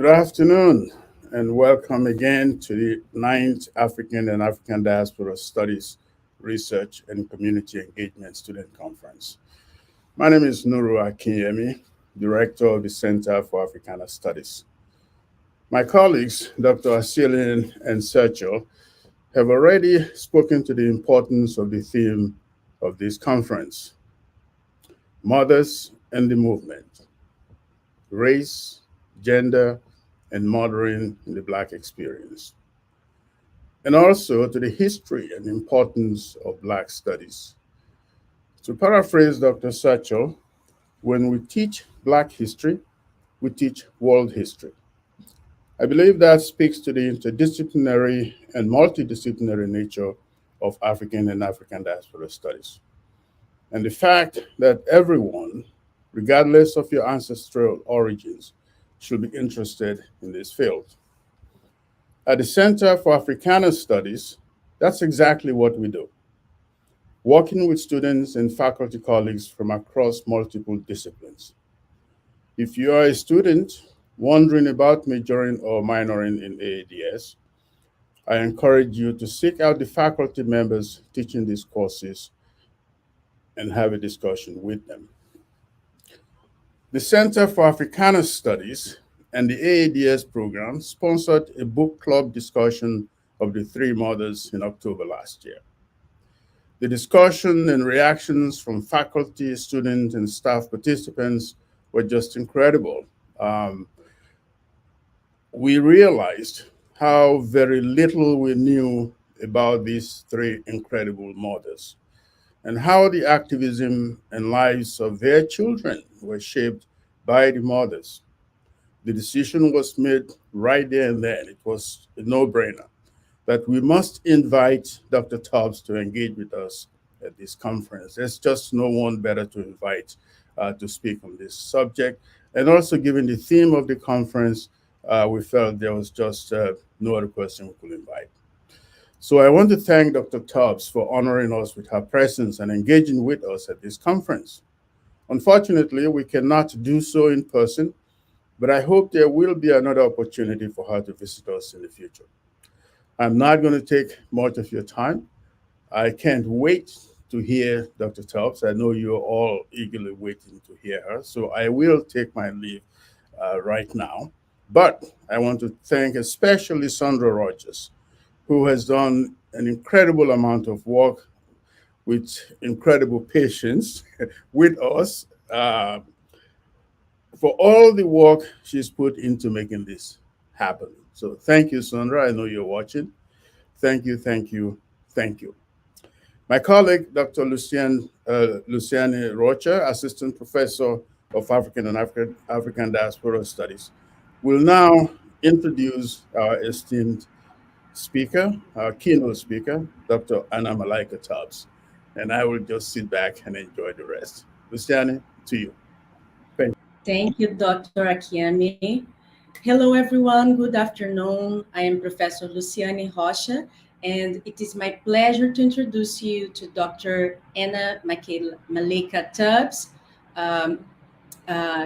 Good afternoon, and welcome again to the ninth African and African Diaspora Studies Research and Community Engagement Student Conference. My name is Nuru Akinyemi, Director of the Center for Africana Studies. My colleagues, Dr. Asilin and Sergio, have already spoken to the importance of the theme of this conference: mothers and the movement, race, gender, and mothering in the Black experience, and also to the history and importance of Black studies. To paraphrase Dr. Satchel, when we teach Black history, we teach world history. I believe that speaks to the interdisciplinary and multidisciplinary nature of African and African diaspora studies, and the fact that everyone, regardless of your ancestral origins, should be interested in this field. At the Center for Africana Studies, that's exactly what we do, working with students and faculty colleagues from across multiple disciplines. If you are a student wondering about majoring or minoring in AADS, I encourage you to seek out the faculty members teaching these courses and have a discussion with them. The Center for Africana Studies and the AADS program sponsored a book club discussion of the three mothers in October last year. The discussion and reactions from faculty, students, and staff participants were just incredible. We realized how very little we knew about these three incredible mothers and how the activism and lives of their children were shaped by the mothers. The decision was made right there and then. It was a no-brainer that we must invite Dr. Tubbs to engage with us at this conference. There's just no one better to invite to speak on this subject. And also, given the theme of the conference, we felt there was just no other person we could invite. So I want to thank Dr. Tubbs for honoring us with her presence and engaging with us at this conference. Unfortunately, we cannot do so in person, but I hope there will be another opportunity for her to visit us in the future. I'm not going to take much of your time. I can't wait to hear Dr. Tubbs. I know you're all eagerly waiting to hear her, so I will take my leave right now. But I want to thank especially Sandra Rogers, who has done an incredible amount of work with incredible patience with us for all the work she's put into making this happen. So thank you, Sandra. I know you're watching. Thank you, thank you, thank you. My colleague, Dr. Luciane Rocha, Assistant Professor of African and African Diaspora Studies, will now introduce our esteemed speaker, our keynote speaker, Dr. Anna Malaika Tubbs. And I will just sit back and enjoy the rest. Luciane, to you. Thank you. Thank you, Dr. Akiami. Hello, everyone. Good afternoon. I am Professor Luciane Rocha, and it is my pleasure to introduce you to Dr. Anna Malaika Tubbs. Um,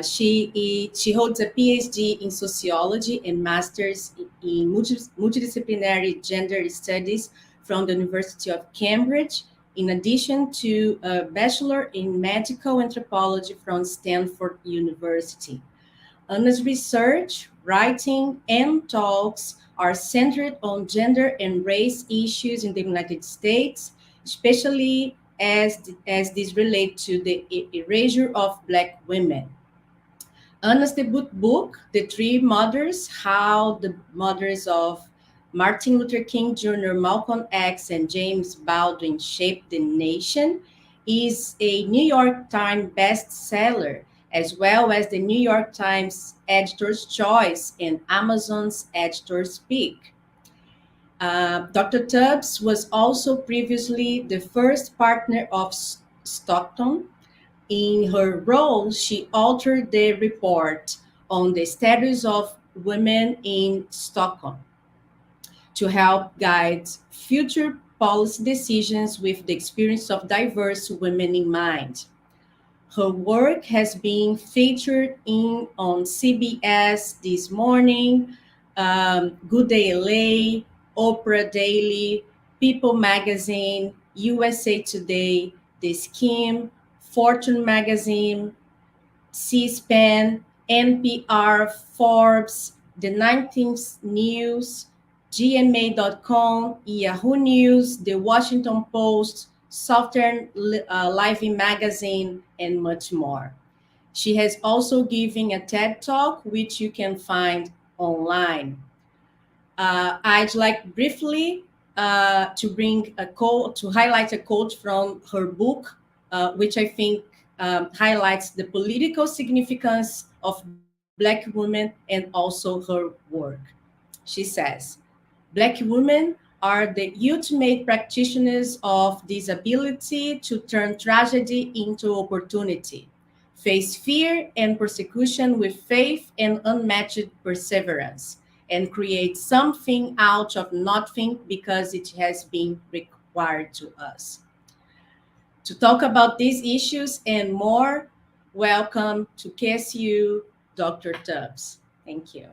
she holds a PhD in sociology and master's in multidisciplinary gender studies from the University of Cambridge, in addition to a bachelor in medical anthropology from Stanford University. Anna's research, writing, and talks are centered on gender and race issues in the United States, especially as these relate to the erasure of Black women. Anna's debut book, The Three Mothers: How the Mothers of Martin Luther King Jr., Malcolm X, and James Baldwin Shaped the Nation, is a New York Times bestseller, as well as the New York Times Editor's Choice and Amazon's Editor's Pick. Dr. Tubbs was also previously the first partner of Stockton. In her role, she authored the report on the status of women in Stockholm to help guide future policy decisions with the experience of diverse women in mind. Her work has been featured on CBS This Morning, Good Day LA, Oprah Daily, People Magazine, USA Today, The Scheme, Fortune Magazine, C-SPAN, NPR, Forbes, The 19th News, GMA.com, Yahoo News, The Washington Post, Southern Living Magazine, and much more. She has also given a TED Talk, which you can find online. I'd like briefly to highlight a quote from her book, which I think highlights the political significance of Black women and also her work. She says, Black women are the ultimate practitioners of this ability to turn tragedy into opportunity, face fear and persecution with faith and unmatched perseverance, and create something out of nothing because it has been required to us. To talk about these issues and more, welcome to KSU, Dr. Tubbs. Thank you.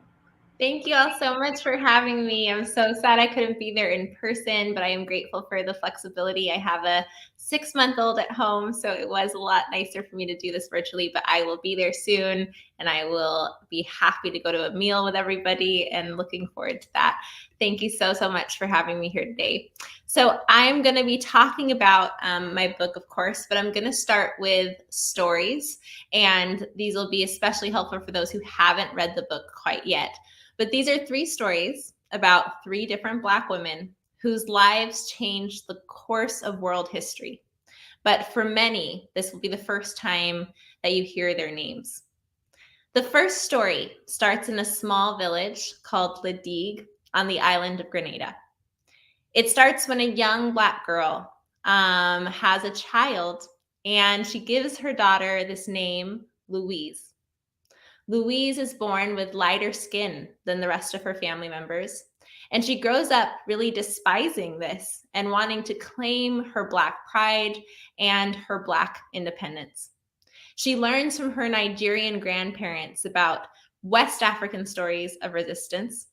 Thank you all so much for having me. I'm so sad I couldn't be there in person, but I am grateful for the flexibility. I have a 6-month-old at home, so it was a lot nicer for me to do this virtually, but I will be there soon and I will be happy to go to a meal with everybody and looking forward to that. Thank you so much for having me here today. So I'm going to be talking about my book, of course, but I'm going to start with stories, and these will be especially helpful for those who haven't read the book quite yet. But these are 3 stories about 3 different Black women whose lives changed the course of world history. But for many, this will be the first time that you hear their names. The first story starts in a small village called La Digue on the island of Grenada. It starts when a young Black girl has a child, and she gives her daughter this name, Louise. Louise is born with lighter skin than the rest of her family members, and she grows up really despising this and wanting to claim her Black pride and her Black independence. She learns from her Nigerian grandparents about West African stories of resistance.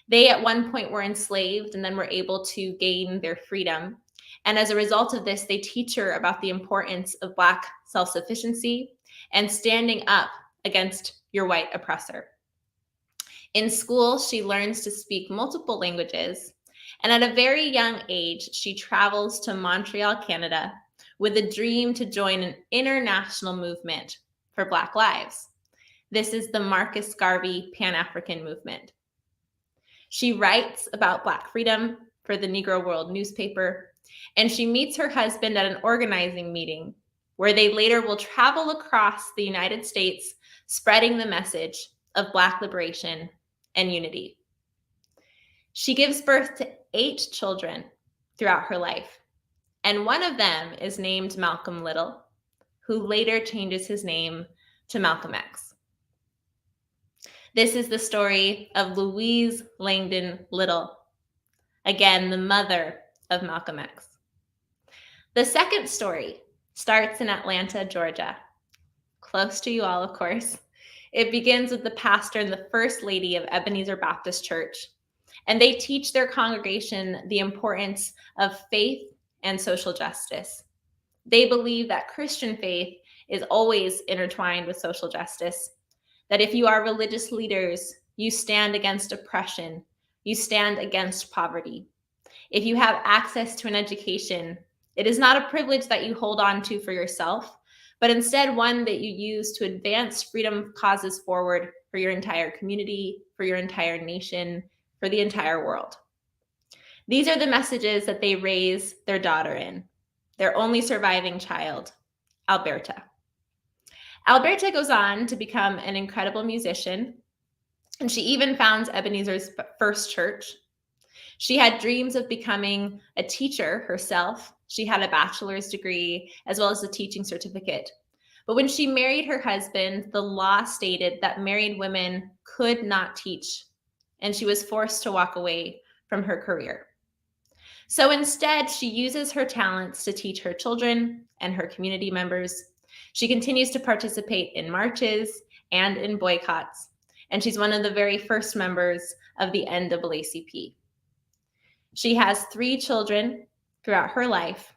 They at one point were enslaved and then were able to gain their freedom. And as a result of this, they teach her about the importance of Black self-sufficiency and standing up against your white oppressor. In school, she learns to speak multiple languages, and at a very young age, she travels to Montreal, Canada, with a dream to join an international movement for Black lives. This is the Marcus Garvey Pan-African movement. She writes about Black freedom for the Negro World newspaper, and she meets her husband at an organizing meeting where they later will travel across the United States spreading the message of Black liberation and unity. She gives birth to 8 children throughout her life, and one of them is named Malcolm Little, who later changes his name to Malcolm X. This is the story of Louise Langdon Little, again, the mother of Malcolm X. The second story starts in Atlanta, Georgia, close to you all, of course. It begins with the pastor and the first lady of Ebenezer Baptist Church, and they teach their congregation the importance of faith and social justice. They believe that Christian faith is always intertwined with social justice, that if you are religious leaders, you stand against oppression, you stand against poverty. If you have access to an education, it is not a privilege that you hold on to for yourself, but instead one that you use to advance freedom causes forward for your entire community, for your entire nation, for the entire world. These are the messages that they raise their daughter in, their only surviving child, Alberta. Alberta goes on to become an incredible musician, and she even founds Ebenezer's first church. She had dreams of becoming a teacher herself. She had a bachelor's degree as well as a teaching certificate. But when she married her husband, the law stated that married women could not teach, and she was forced to walk away from her career. So instead, she uses her talents to teach her children and her community members. She continues to participate in marches and in boycotts, and she's one of the very first members of the NAACP. She has 3 children throughout her life,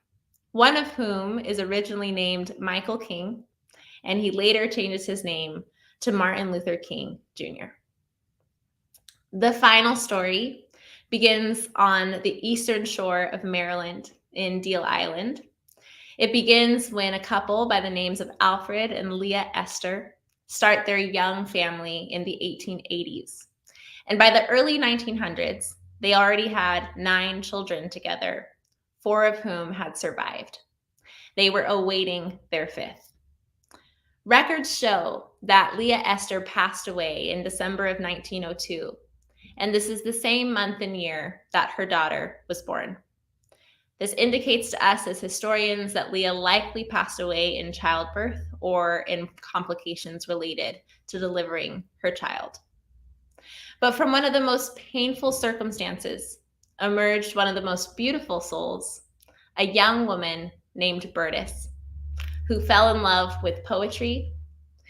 one of whom is originally named Michael King, and he later changes his name to Martin Luther King Jr. The final story begins on the eastern shore of Maryland in Deal Island. It begins when a couple by the names of Alfred and Leah Esther start their young family in the 1880s. And by the early 1900s, they already had 9 children together, 4 of whom had survived. They were awaiting their 5th. Records show that Leah Esther passed away in December of 1902, and this is the same month and year that her daughter was born. This indicates to us as historians that Leah likely passed away in childbirth or in complications related to delivering her child. But from one of the most painful circumstances emerged one of the most beautiful souls, a young woman named Bertis, who fell in love with poetry,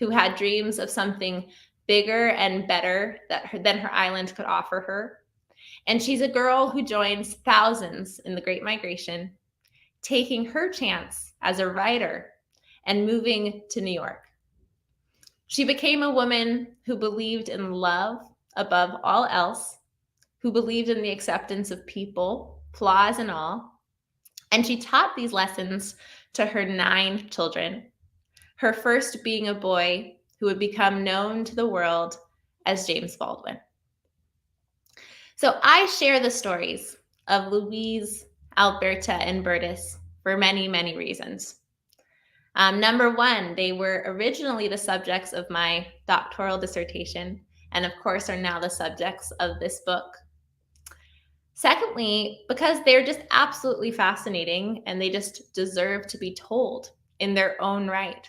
who had dreams of something bigger and better than her island could offer her. And she's a girl who joins thousands in the Great Migration, taking her chance as a writer and moving to New York. She became a woman who believed in love above all else, who believed in the acceptance of people, flaws and all. And she taught these lessons to her 9 children, her first being a boy who would become known to the world as James Baldwin. So I share the stories of Louise, Alberta, and Bertis for many, many reasons. Number one, they were originally the subjects of my doctoral dissertation, and of course are now the subjects of this book. Secondly, because they're just absolutely fascinating and they just deserve to be told in their own right,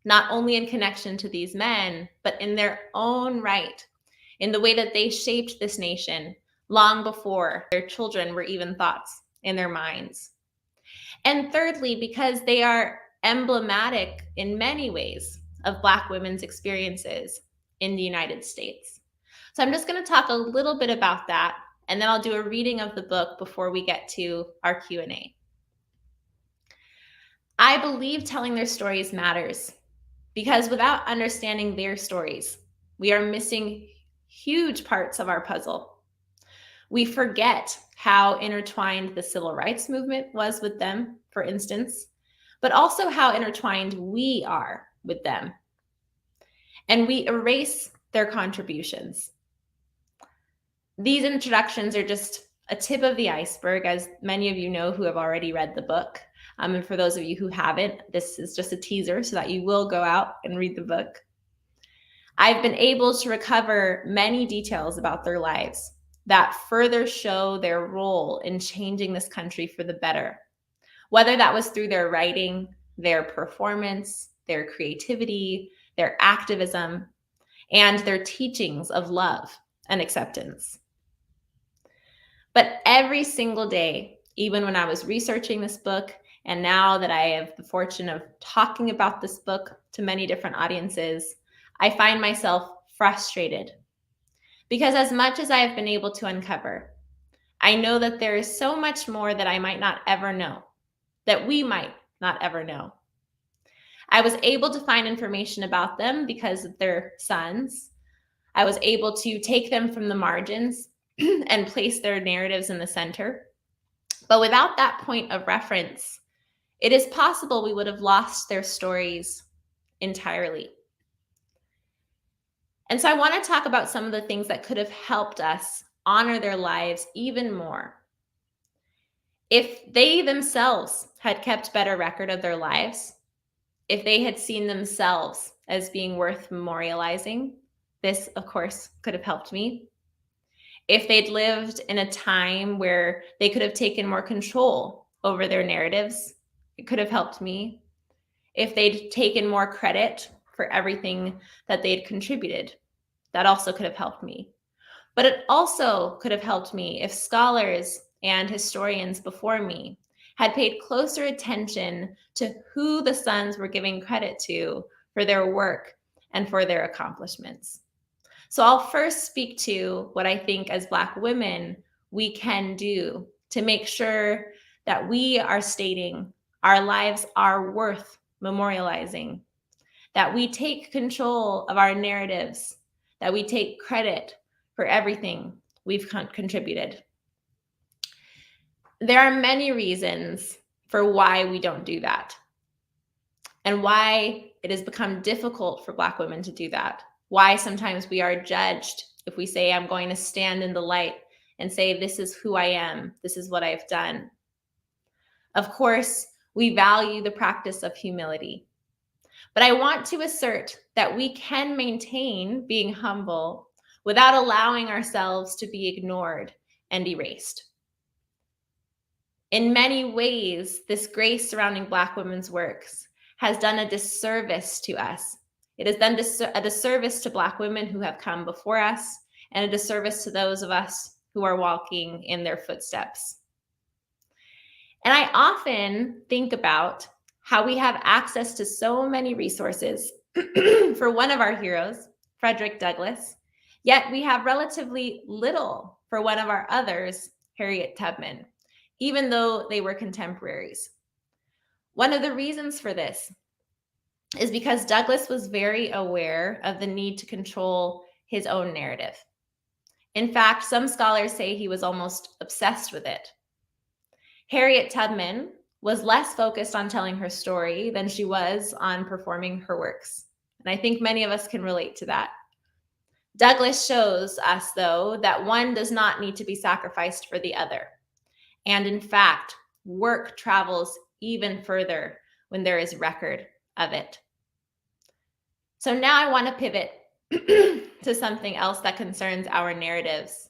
not only in connection to these men, but in their own right, in the way that they shaped this nation long before their children were even thoughts in their minds. And thirdly, because they are emblematic in many ways of Black women's experiences in the United States. So I'm just going to talk a little bit about that, and then I'll do a reading of the book before we get to our Q&A. I believe telling their stories matters because without understanding their stories, we are missing huge parts of our puzzle. We forget how intertwined the civil rights movement was with them, for instance, but also how intertwined we are with them. And we erase their contributions. These introductions are just a tip of the iceberg, as many of you know who have already read the book. And for those of you who haven't, this is just a teaser so that you will go out and read the book. I've been able to recover many details about their lives that further show their role in changing this country for the better, whether that was through their writing, their performance, their creativity, their activism, and their teachings of love and acceptance. But every single day, even when I was researching this book, and now that I have the fortune of talking about this book to many different audiences, I find myself frustrated. Because as much as I have been able to uncover, I know that there is so much more that I might not ever know, that we might not ever know. I was able to find information about them because of their sons. I was able to take them from the margins and place their narratives in the center. But without that point of reference, it is possible we would have lost their stories entirely. And so I want to talk about some of the things that could have helped us honor their lives even more. If they themselves had kept better record of their lives, if they had seen themselves as being worth memorializing, this, of course, could have helped me. If they'd lived in a time where they could have taken more control over their narratives, it could have helped me. If they'd taken more credit for everything that they'd contributed, that also could have helped me. But it also could have helped me if scholars and historians before me had paid closer attention to who the sons were giving credit to for their work and for their accomplishments. So I'll first speak to what I think as Black women we can do to make sure that we are stating our lives are worth memorializing, that we take control of our narratives, that we take credit for everything we've contributed. There are many reasons for why we don't do that and why it has become difficult for Black women to do that. Why sometimes we are judged if we say, I'm going to stand in the light and say, this is who I am, this is what I've done. Of course, we value the practice of humility. But I want to assert that we can maintain being humble without allowing ourselves to be ignored and erased. In many ways, this grace surrounding Black women's works has done a disservice to us. It has done a disservice to Black women who have come before us and a disservice to those of us who are walking in their footsteps. And I often think about how we have access to so many resources for one of our heroes, Frederick Douglass, yet we have relatively little for one of our others, Harriet Tubman, even though they were contemporaries. One of the reasons for this is because Douglass was very aware of the need to control his own narrative. In fact, some scholars say he was almost obsessed with it. Harriet Tubman was less focused on telling her story than she was on performing her works. And I think many of us can relate to that. Douglass shows us, though, that one does not need to be sacrificed for the other. And in fact, work travels even further when there is record of it. So now I want to pivot to something else that concerns our narratives.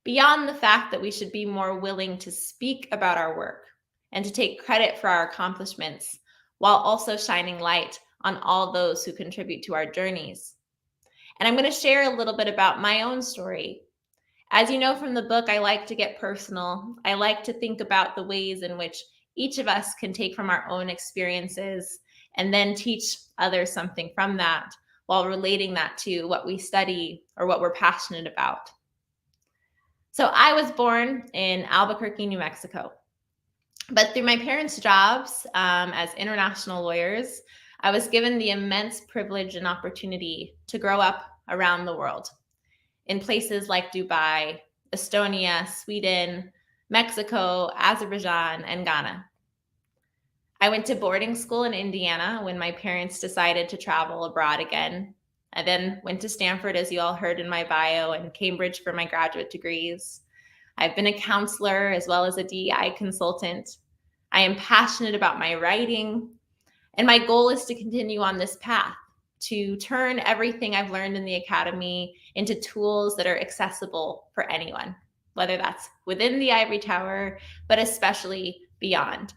Beyond the fact that we should be more willing to speak about our work and to take credit for our accomplishments, while also shining light on all those who contribute to our journeys. And I'm going to share a little bit about my own story. As you know from the book, I like to get personal. I like to think about the ways in which each of us can take from our own experiences and then teach others something from that while relating that to what we study or what we're passionate about. So I was born in Albuquerque, New Mexico. But through my parents' jobs as international lawyers, I was given the immense privilege and opportunity to grow up around the world in places like Dubai, Estonia, Sweden, Mexico, Azerbaijan, and Ghana. I went to boarding school in Indiana when my parents decided to travel abroad again. I then went to Stanford, as you all heard in my bio, and Cambridge for my graduate degrees. I've been a counselor as well as a DEI consultant. I am passionate about my writing, and my goal is to continue on this path, to turn everything I've learned in the academy into tools that are accessible for anyone, whether that's within the ivory tower, but especially beyond.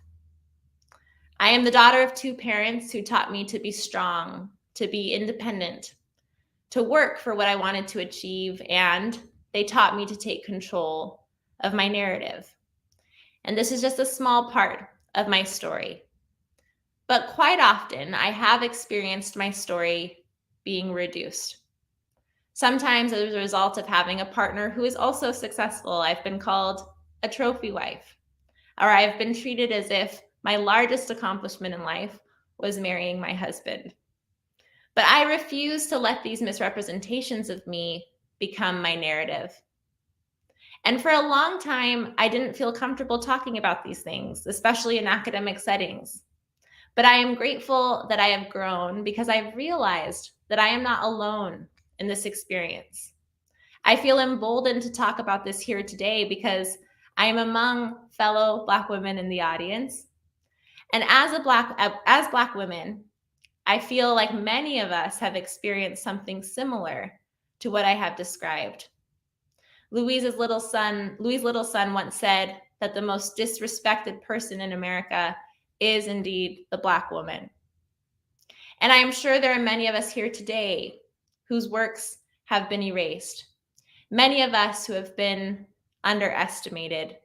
I am the daughter of two parents who taught me to be strong, to be independent, to work for what I wanted to achieve, and they taught me to take control of my narrative. And this is just a small part of my story. But quite often, I have experienced my story being reduced. Sometimes as a result of having a partner who is also successful, I've been called a trophy wife, or I've been treated as if my largest accomplishment in life was marrying my husband. But I refuse to let these misrepresentations of me become my narrative. And for a long time, I didn't feel comfortable talking about these things, especially in academic settings. But I am grateful that I have grown because I've realized that I am not alone in this experience. I feel emboldened to talk about this here today because I am among fellow Black women in the audience. And as Black women, I feel like many of us have experienced something similar to what I have described. Louis Little Son once said that the most disrespected person in America is indeed the Black woman. And I am sure there are many of us here today whose works have been erased. Many of us who have been underestimated.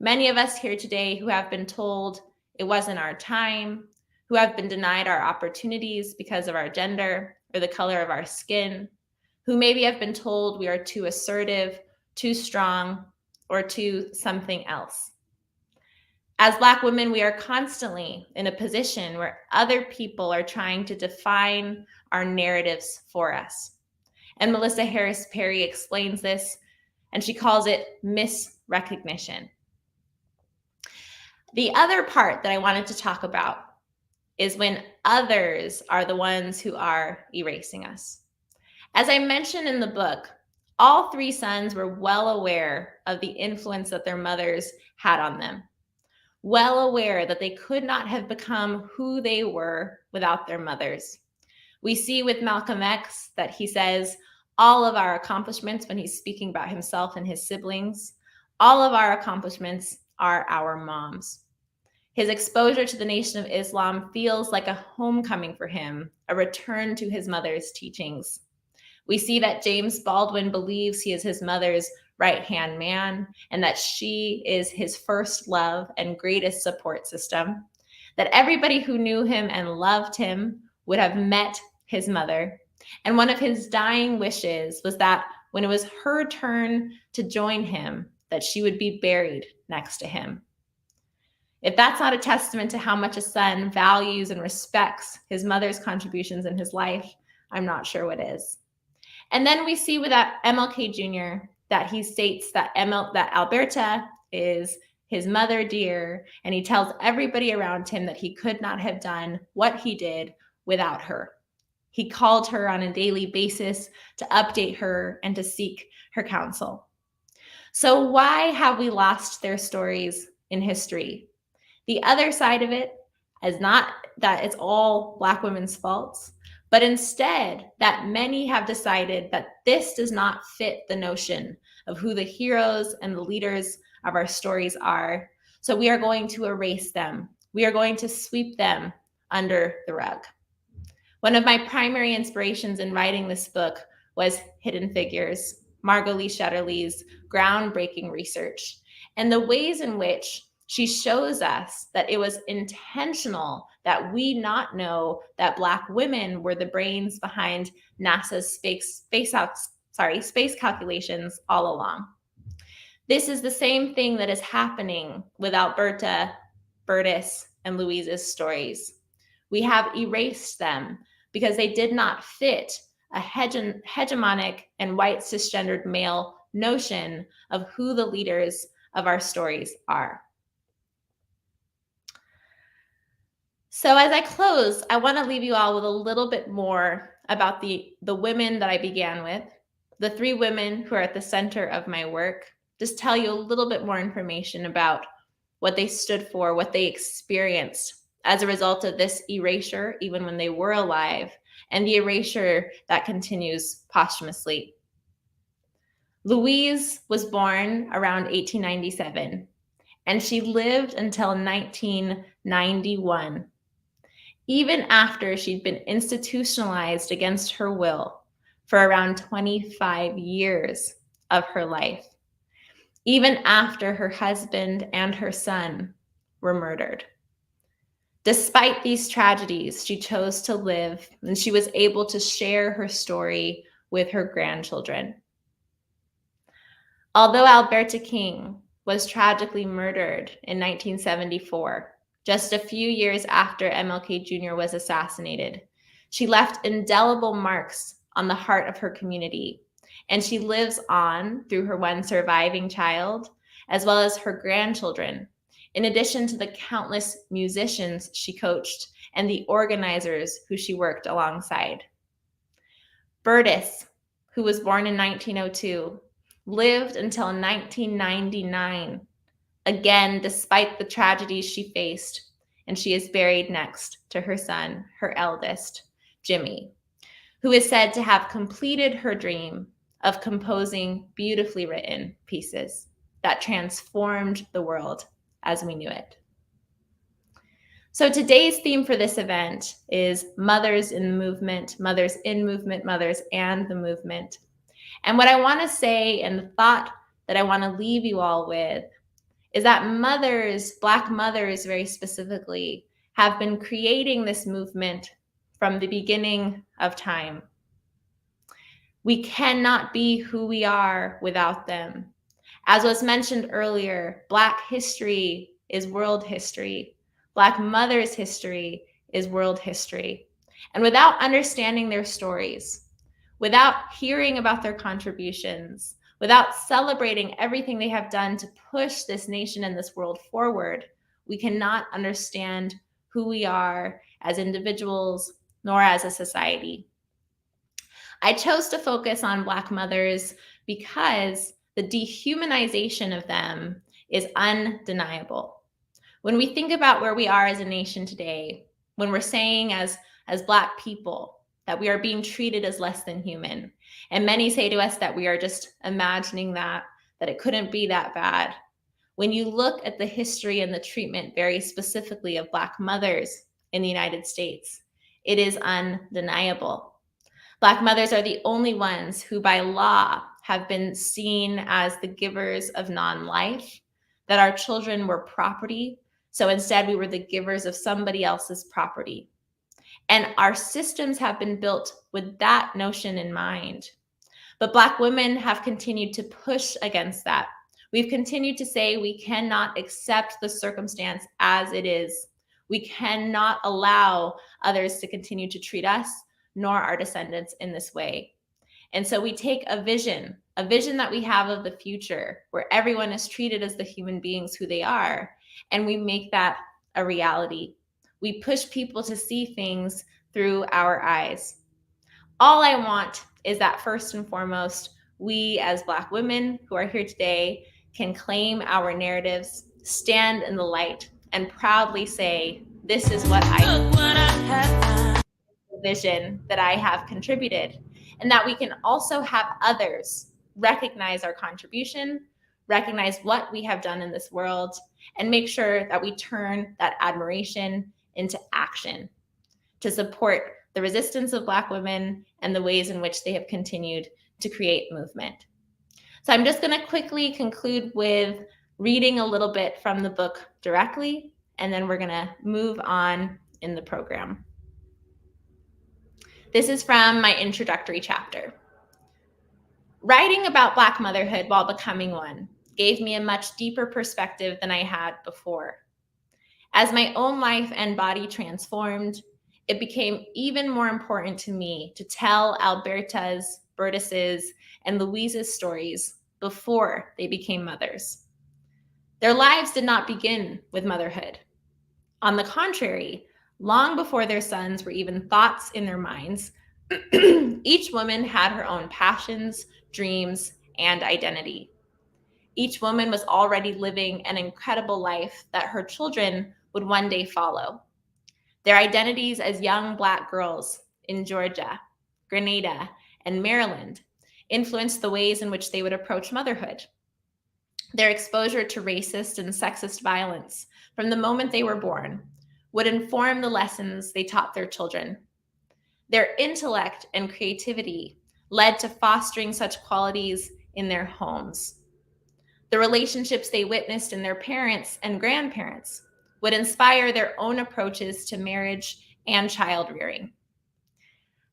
Many of us here today who have been told it wasn't our time, who have been denied our opportunities because of our gender or the color of our skin, who maybe have been told we are too assertive, too strong, or too something else. As Black women, we are constantly in a position where other people are trying to define our narratives for us. And Melissa Harris Perry explains this, and she calls it misrecognition. The other part that I wanted to talk about is when others are the ones who are erasing us. As I mentioned in the book, all three sons were well aware of the influence that their mothers had on them, well aware that they could not have become who they were without their mothers. We see with Malcolm X that he says all of our accomplishments, when he's speaking about himself and his siblings, all of our accomplishments are our moms. His exposure to the Nation of Islam feels like a homecoming for him, a return to his mother's teachings. We see that James Baldwin believes he is his mother's right-hand man and that she is his first love and greatest support system, that everybody who knew him and loved him would have met his mother. And one of his dying wishes was that when it was her turn to join him, that she would be buried next to him. If that's not a testament to how much a son values and respects his mother's contributions in his life, I'm not sure what is. And then we see with that MLK Jr. that he states that Alberta is his mother dear, and he tells everybody around him that he could not have done what he did without her. He called her on a daily basis to update her and to seek her counsel. So why have we lost their stories in history? The other side of it is not that it's all Black women's faults, but instead that many have decided that this does not fit the notion of who the heroes and the leaders of our stories are. So we are going to erase them. We are going to sweep them under the rug. One of my primary inspirations in writing this book was Hidden Figures, Margot Lee Shetterly's groundbreaking research, and the ways in which she shows us that it was intentional that we not know that Black women were the brains behind NASA's space calculations all along. This is the same thing that is happening with Alberta, Bertus, and Louise's stories. We have erased them because they did not fit a hegemonic and white cisgendered male notion of who the leaders of our stories are. So as I close, I want to leave you all with a little bit more about the women that I began with, the three women who are at the center of my work, just tell you a little bit more information about what they stood for, what they experienced as a result of this erasure, even when they were alive, and the erasure that continues posthumously. Louise was born around 1897, and she lived until 1991. Even after she'd been institutionalized against her will for around 25 years of her life, even after her husband and her son were murdered. Despite these tragedies, she chose to live, and she was able to share her story with her grandchildren. Although Alberta King was tragically murdered in 1974, just a few years after MLK Jr. was assassinated, she left indelible marks on the heart of her community, and she lives on through her one surviving child, as well as her grandchildren, in addition to the countless musicians she coached and the organizers who she worked alongside. Bertus, who was born in 1902, lived until 1999, again, despite the tragedies she faced, and she is buried next to her son, her eldest, Jimmy, who is said to have completed her dream of composing beautifully written pieces that transformed the world as we knew it. So today's theme for this event is Mothers in the Movement, Mothers in Movement, Mothers and the Movement. And what I want to say, and the thought that I want to leave you all with, is that mothers, Black mothers very specifically, have been creating this movement from the beginning of time. We cannot be who we are without them. As was mentioned earlier, Black history is world history. Black mothers' history is world history. And without understanding their stories, without hearing about their contributions, without celebrating everything they have done to push this nation and this world forward, we cannot understand who we are as individuals nor as a society. I chose to focus on Black mothers because the dehumanization of them is undeniable. When we think about where we are as a nation today, when we're saying as Black people that we are being treated as less than human, and many say to us that we are just imagining that it couldn't be that bad. When you look at the history and the treatment very specifically of Black mothers in the United States, it is undeniable. Black mothers are the only ones who by law have been seen as the givers of non-life, that our children were property. So instead we were the givers of somebody else's property. And our systems have been built with that notion in mind. But Black women have continued to push against that. We've continued to say we cannot accept the circumstance as it is. We cannot allow others to continue to treat us nor our descendants in this way. And so we take a vision that we have of the future where everyone is treated as the human beings who they are, and we make that a reality. We push people to see things through our eyes. All I want is that first and foremost, we as Black women who are here today can claim our narratives, stand in the light, and proudly say, this is what vision that I have contributed, and that we can also have others recognize our contribution, recognize what we have done in this world, and make sure that we turn that admiration into action to support the resistance of Black women and the ways in which they have continued to create movement. So I'm just going to quickly conclude with reading a little bit from the book directly, and then we're going to move on in the program. This is from my introductory chapter. Writing about Black motherhood while becoming one gave me a much deeper perspective than I had before. As my own life and body transformed, it became even more important to me to tell Alberta's, Bertus's, and Louise's stories before they became mothers. Their lives did not begin with motherhood. On the contrary, long before their sons were even thoughts in their minds, each woman had her own passions, dreams, and identity. Each woman was already living an incredible life that her children would one day follow. Their identities as young Black girls in Georgia, Grenada, and Maryland influenced the ways in which they would approach motherhood. Their exposure to racist and sexist violence from the moment they were born would inform the lessons they taught their children. Their intellect and creativity led to fostering such qualities in their homes. The relationships they witnessed in their parents and grandparents would inspire their own approaches to marriage and child rearing.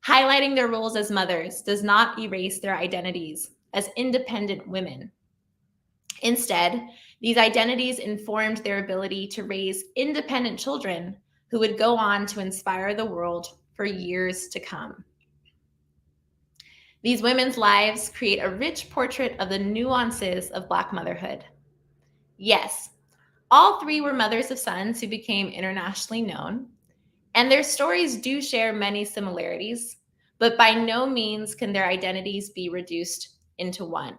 Highlighting their roles as mothers does not erase their identities as independent women. Instead, these identities informed their ability to raise independent children who would go on to inspire the world for years to come. These women's lives create a rich portrait of the nuances of Black motherhood. Yes, all three were mothers of sons who became internationally known, and their stories do share many similarities, but by no means can their identities be reduced into one.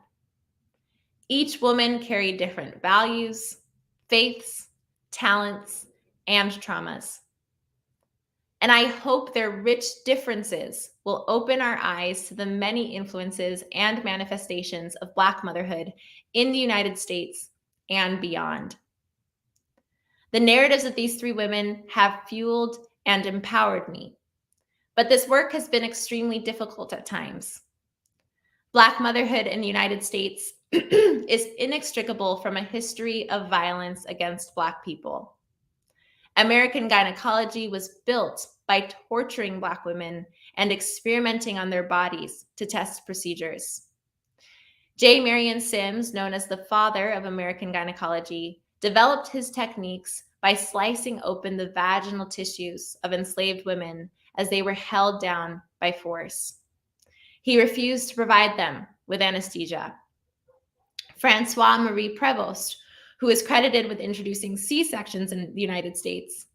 Each woman carried different values, faiths, talents, and traumas. And I hope their rich differences will open our eyes to the many influences and manifestations of Black motherhood in the United States and beyond. The narratives of these three women have fueled and empowered me, but this work has been extremely difficult at times. Black motherhood in the United States is inextricable from a history of violence against Black people. American gynecology was built by torturing Black women and experimenting on their bodies to test procedures. J. Marion Sims, known as the father of American gynecology, developed his techniques by slicing open the vaginal tissues of enslaved women as they were held down by force. He refused to provide them with anesthesia. Francois Marie Prevost, who is credited with introducing C-sections in the United States,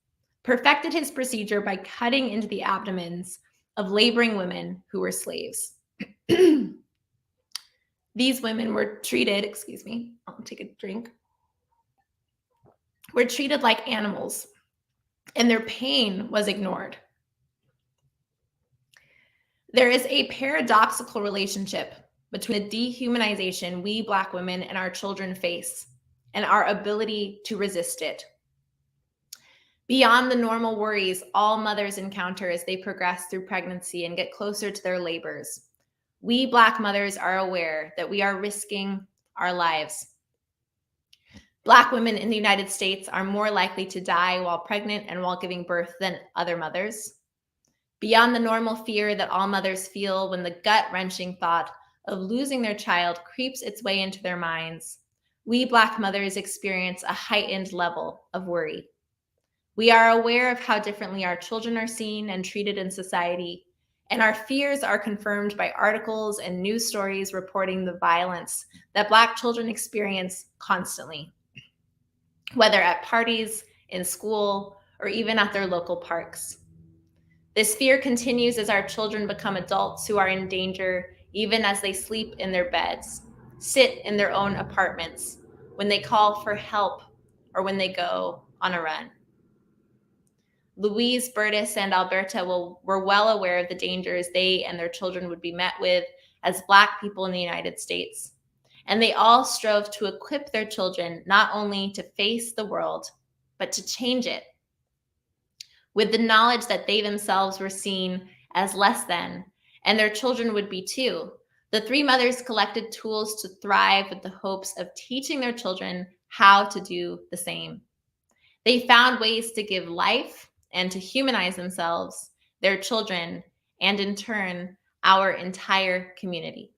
perfected his procedure by cutting into the abdomens of laboring women who were slaves. These women were treated, I'll take a drink, were treated like animals, and their pain was ignored. There is a paradoxical relationship between the dehumanization we Black women and our children face and our ability to resist it. Beyond the normal worries all mothers encounter as they progress through pregnancy and get closer to their labors, we Black mothers are aware that we are risking our lives. Black women in the United States are more likely to die while pregnant and while giving birth than other mothers. Beyond the normal fear that all mothers feel when the gut-wrenching thought of losing their child creeps its way into their minds, we Black mothers experience a heightened level of worry. We are aware of how differently our children are seen and treated in society, and our fears are confirmed by articles and news stories reporting the violence that Black children experience constantly, whether at parties, in school, or even at their local parks. This fear continues as our children become adults who are in danger even as they sleep in their beds, sit in their own apartments, when they call for help, or when they go on a run. Louise, Bertus, and Alberta were well aware of the dangers they and their children would be met with as Black people in the United States. And they all strove to equip their children not only to face the world, but to change it. With the knowledge that they themselves were seen as less than, and their children would be too, the three mothers collected tools to thrive with the hopes of teaching their children how to do the same. They found ways to give life and to humanize themselves, their children, and in turn, our entire community.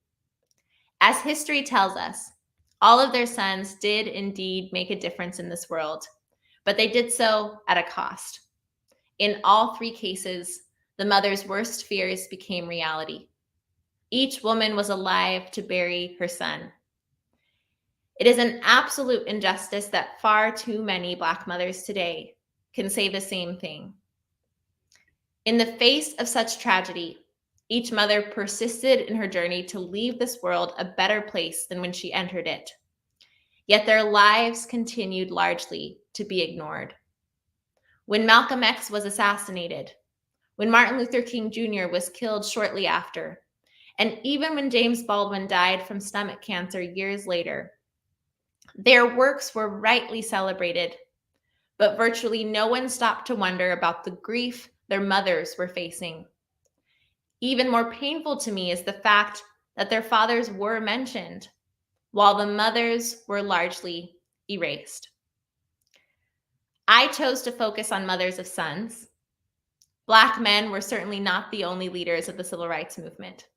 As history tells us, all of their sons did indeed make a difference in this world, but they did so at a cost. In all three cases, the mother's worst fears became reality. Each woman was alive to bury her son. It is an absolute injustice that far too many Black mothers today can say the same thing. In the face of such tragedy, each mother persisted in her journey to leave this world a better place than when she entered it. Yet their lives continued largely to be ignored. When Malcolm X was assassinated, when Martin Luther King Jr. was killed shortly after, and even when James Baldwin died from stomach cancer years later, their works were rightly celebrated, but virtually no one stopped to wonder about the grief their mothers were facing. Even more painful to me is the fact that their fathers were mentioned, while the mothers were largely erased. I chose to focus on mothers of sons. Black men were certainly not the only leaders of the civil rights movement.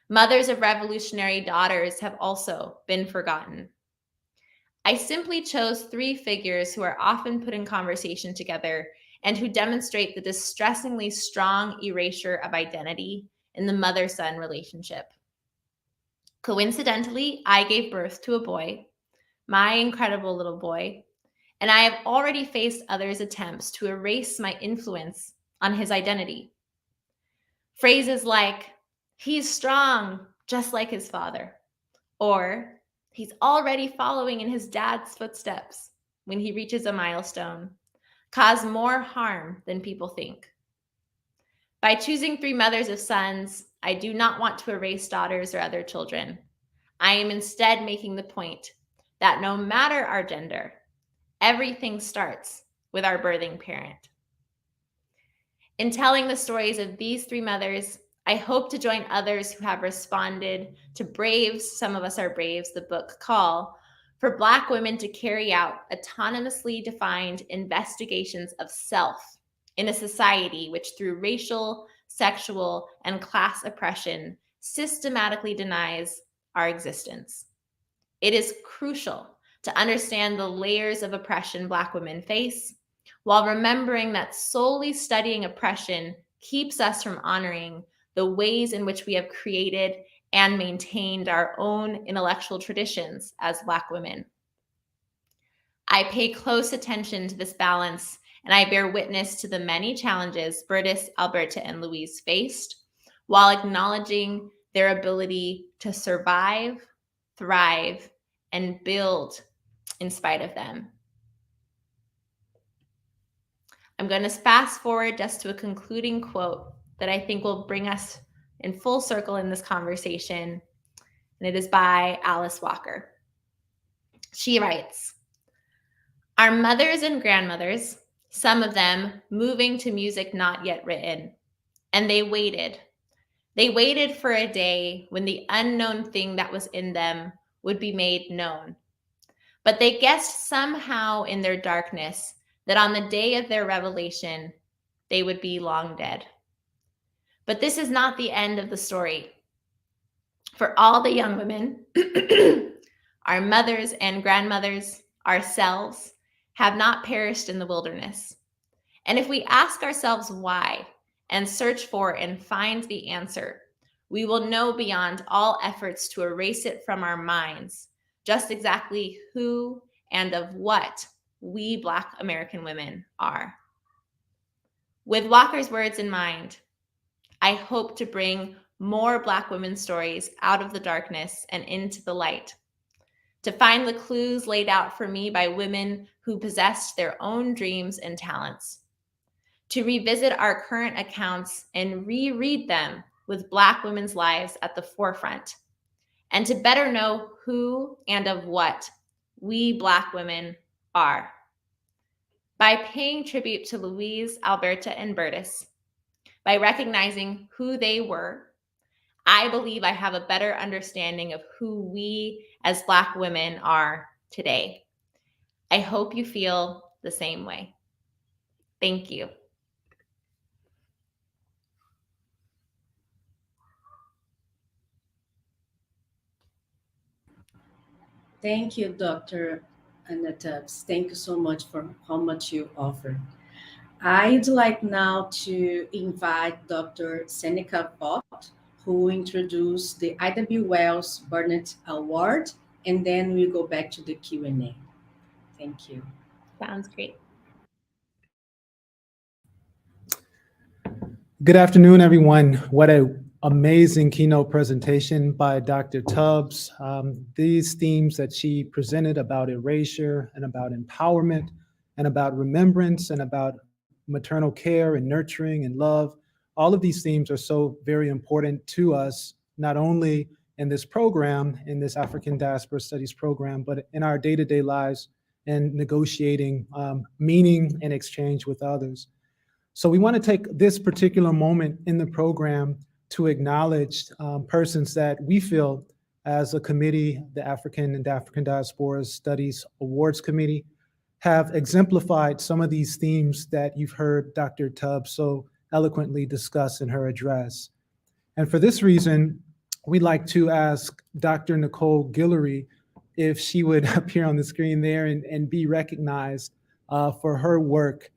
Mothers of revolutionary daughters have also been forgotten. I simply chose three figures who are often put in conversation together and who demonstrate the distressingly strong erasure of identity in the mother-son relationship. Coincidentally, I gave birth to a boy, my incredible little boy, and I have already faced others' attempts to erase my influence on his identity. Phrases like, "He's strong, just like his father," or "He's already following in his dad's footsteps" when he reaches a milestone, cause more harm than people think. By choosing three mothers of sons, I do not want to erase daughters or other children. I am instead making the point that no matter our gender, everything starts with our birthing parent. In telling the stories of these three mothers, I hope to join others who have responded to Braves, Some of Us Are Braves, the book call, for Black women to carry out autonomously defined investigations of self in a society which, through racial, sexual, and class oppression, systematically denies our existence. It is crucial to understand the layers of oppression Black women face, while remembering that solely studying oppression keeps us from honoring the ways in which we have created and maintained our own intellectual traditions as Black women. I pay close attention to this balance, and I bear witness to the many challenges Bertus, Alberta, and Louise faced, while acknowledging their ability to survive, thrive, and build in spite of them. I'm going to fast forward just to a concluding quote that I think will bring us in full circle in this conversation, and it is by Alice Walker. She writes, "Our mothers and grandmothers, some of them moving to music not yet written, and they waited. They waited for a day when the unknown thing that was in them would be made known. But they guessed somehow in their darkness that on the day of their revelation, they would be long dead. But this is not the end of the story. For all the young women, our mothers and grandmothers, ourselves, have not perished in the wilderness. And if we ask ourselves why and search for and find the answer, we will know beyond all efforts to erase it from our minds just exactly who and of what we Black American women are." With Walker's words in mind, I hope to bring more Black women's stories out of the darkness and into the light, to find the clues laid out for me by women who possessed their own dreams and talents, to revisit our current accounts and reread them with Black women's lives at the forefront, and to better know who and of what we Black women are. By paying tribute to Louise, Alberta, and Bertus, by recognizing who they were, I believe I have a better understanding of who we as Black women are today. I hope you feel the same way. Thank you. Thank you, Dr. Anna Tubbs. Thank you so much for how much you offered. I'd like now to invite Dr. Seneca Vaught, who will introduce the I.W. Wells Burnett Award, and then we'll go back to the Q&A. Thank you. Sounds great. Good afternoon, everyone. What an amazing keynote presentation by Dr. Tubbs. These themes that she presented about erasure and about empowerment and about remembrance and about maternal care and nurturing and love, all of these themes are so very important to us, not only in this program, in this African Diaspora Studies program, but in our day-to-day lives and negotiating meaning and exchange with others. So we want to take this particular moment in the program to acknowledge persons that we feel as a committee, the African and African Diaspora Studies Awards Committee, have exemplified some of these themes that you've heard Dr. Tubbs so eloquently discuss in her address. And for this reason, we'd like to ask Dr. Nicole Guillory if she would appear on the screen there and be recognized for her work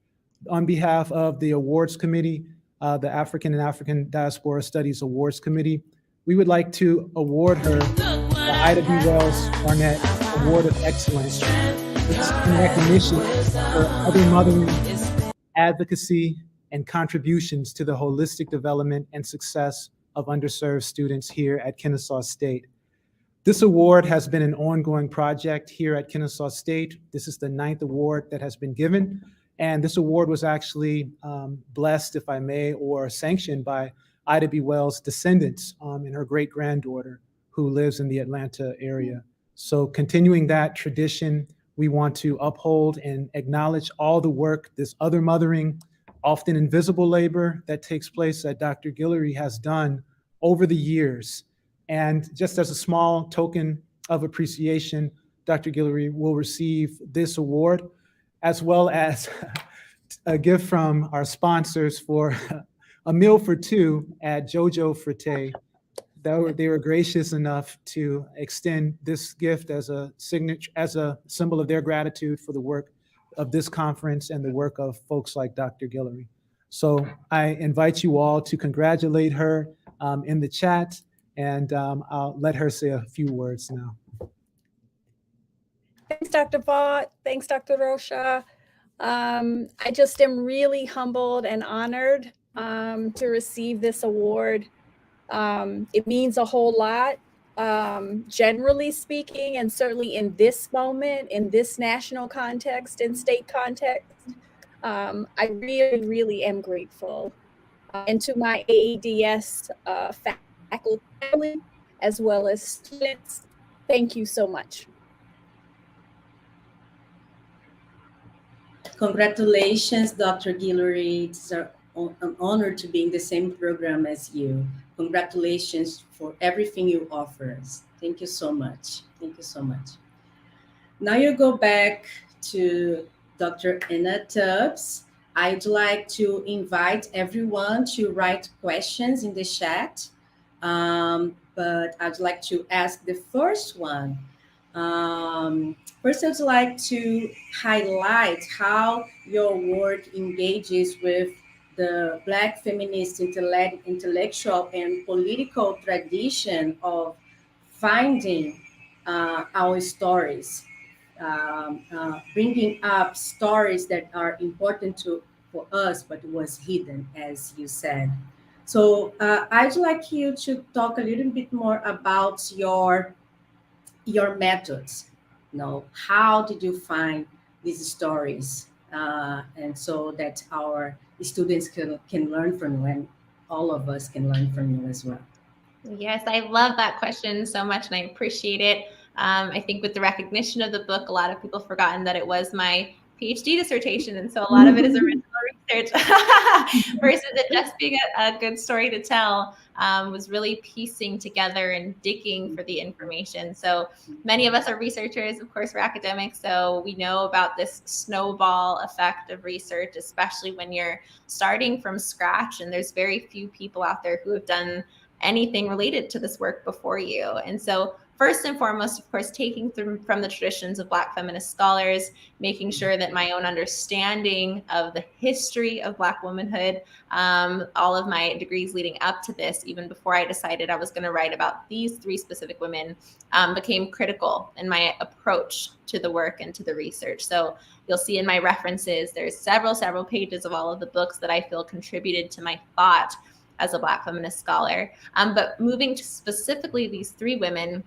on behalf of the awards committee, the African and African Diaspora Studies Awards Committee. We would like to award her the Ida B. Wells Barnett Award of Excellence. It's in recognition for other mothering, advocacy, and contributions to the holistic development and success of underserved students here at Kennesaw State. This award has been an ongoing project here at Kennesaw State. This is the 9th award that has been given. And this award was actually blessed, if I may, or sanctioned by Ida B. Wells' descendants and her great-granddaughter who lives in the Atlanta area. So continuing that tradition, we want to uphold and acknowledge all the work this other mothering, often invisible labor that takes place that Dr. Guillory has done over the years. And just as a small token of appreciation, Dr. Guillory will receive this award, as well as a gift from our sponsors for a meal for two at Jojo Frite. They were gracious enough to extend this gift as a signature, as a symbol of their gratitude for the work of this conference and the work of folks like Dr. Guillory. So I invite you all to congratulate her in the chat, and I'll let her say a few words now. Thanks, Dr. Vaught. Thanks, Dr. Rocha. I just am really humbled and honored to receive this award. It means a whole lot, generally speaking, and certainly in this moment, in this national context and state context. I really, really am grateful. And to my AADS faculty, as well as students, thank you so much. Congratulations, Dr. Guillory. It's an honor to be in the same program as you. Congratulations for everything you offer us. Thank you so much. Thank you so much. Now you go back to Dr. Anna Tubbs. I'd like to invite everyone to write questions in the chat, but I'd like to ask the first one. First, I'd like to highlight how your work engages with the Black feminist intellectual and political tradition of finding our stories, bringing up stories that are important for us, but was hidden, as you said. So I'd like you to talk a little bit more about your methods. How did you find these stories, and so that our students can learn from you, and all of us can learn from you as well? Yes, I love that question so much, and I appreciate it. I think with the recognition of the book, a lot of people have forgotten that it was my PhD dissertation, and so a lot of it is original research versus it just being a good story to tell. Was really piecing together and digging for the information. So many of us are researchers, of course, we're academics, so we know about this snowball effect of research, especially when you're starting from scratch, and there's very few people out there who have done anything related to this work before you. And so first and foremost, of course, taking from the traditions of Black feminist scholars, making sure that my own understanding of the history of Black womanhood, all of my degrees leading up to this, even before I decided I was going to write about these three specific women, became critical in my approach to the work and to the research. So you'll see in my references, there's several pages of all of the books that I feel contributed to my thought as a Black feminist scholar. But moving to specifically these three women,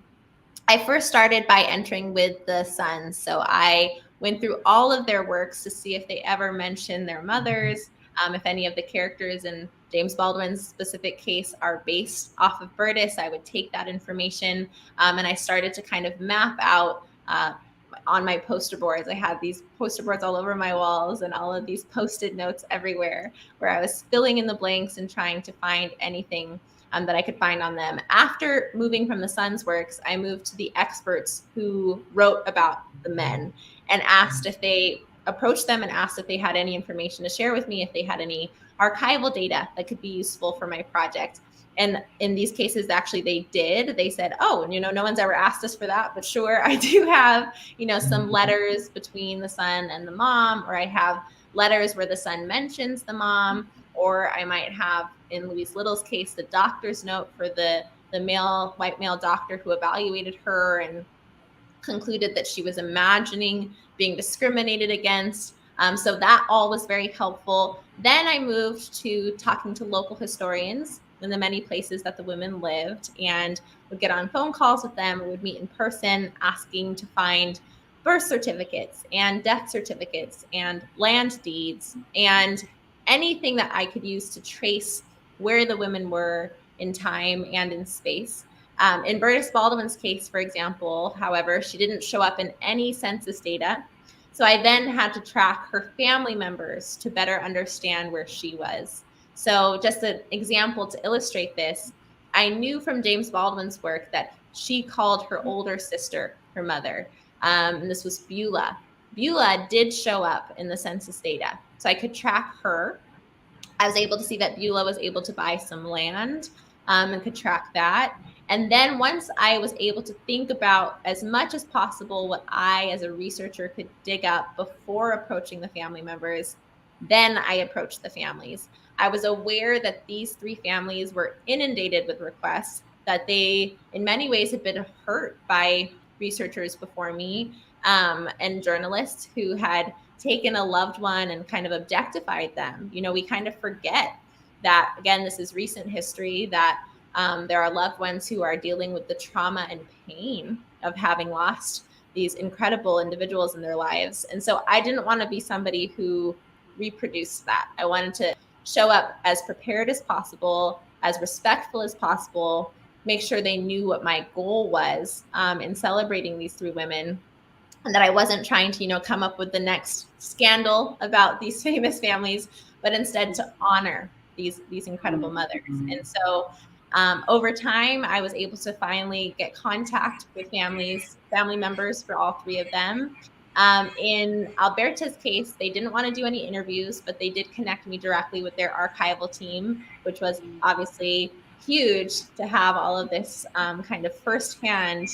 I first started by entering with the sons. So I went through all of their works to see if they ever mentioned their mothers, if any of the characters in James Baldwin's specific case are based off of Burtis. I would take that information, and I started to kind of map out on my poster boards. I had these poster boards all over my walls and all of these Post-it notes everywhere where I was filling in the blanks and trying to find anything that I could find on them. After moving from the sons' works, I moved to the experts who wrote about the men and asked if they approached them and asked if they had any information to share with me, if they had any archival data that could be useful for my project. And in these cases, actually, they did. They said, oh, no one's ever asked us for that, but sure, I do have, some letters between the son and the mom, or I have letters where the son mentions the mom, or I might have, in Louise Little's case, the doctor's note for the white male doctor who evaluated her and concluded that she was imagining being discriminated against. So that all was very helpful. Then I moved to talking to local historians in the many places that the women lived, and would get on phone calls with them, or would meet in person, asking to find birth certificates and death certificates and land deeds and anything that I could use to trace where the women were in time and in space. In Burtis Baldwin's case, for example, however, she didn't show up in any census data. So I then had to track her family members to better understand where she was. So just an example to illustrate this, I knew from James Baldwin's work that she called her older sister her mother. And this was Beulah. Beulah did show up in the census data. So I could track her. I was able to see that Beulah was able to buy some land and could track that. And then once I was able to think about as much as possible what I as a researcher could dig up before approaching the family members, then I approached the families. I was aware that these 3 families were inundated with requests, that they in many ways had been hurt by researchers before me and journalists who had taken a loved one and kind of objectified them. You know, we kind of forget that, again, this is recent history, that there are loved ones who are dealing with the trauma and pain of having lost these incredible individuals in their lives. And so I didn't want to be somebody who reproduced that. I wanted to show up as prepared as possible, as respectful as possible, make sure they knew what my goal was in celebrating these 3 women, and that I wasn't trying to, you know, come up with the next scandal about these famous families, but instead to honor these incredible mothers. And so over time, I was able to finally get contact with family members for all 3 of them. In Alberta's case, they didn't want to do any interviews, but they did connect me directly with their archival team, which was obviously huge to have all of this kind of firsthand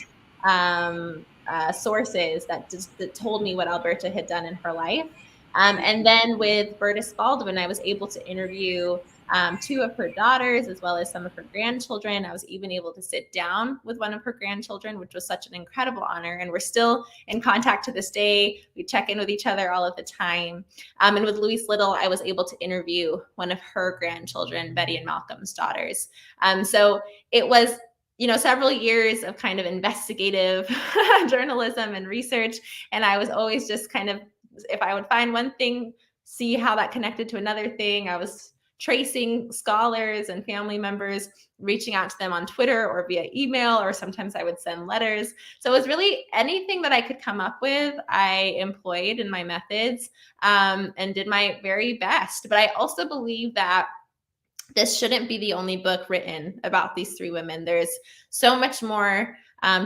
sources that told me what Alberta had done in her life. And then with Bertus Baldwin, I was able to interview 2 of her daughters, as well as some of her grandchildren. I was even able to sit down with one of her grandchildren, which was such an incredible honor. And we're still in contact to this day. We check in with each other all of the time. And with Louise Little, I was able to interview one of her grandchildren, Betty and Malcolm's daughters. So it was, you know, several years of kind of investigative journalism and research. And I was always just kind of, if I would find one thing, see how that connected to another thing. I was tracing scholars and family members, reaching out to them on Twitter or via email, or sometimes I would send letters. So it was really anything that I could come up with, I employed in my methods and did my very best. But I also believe that this shouldn't be the only book written about these 3 women. There's so much more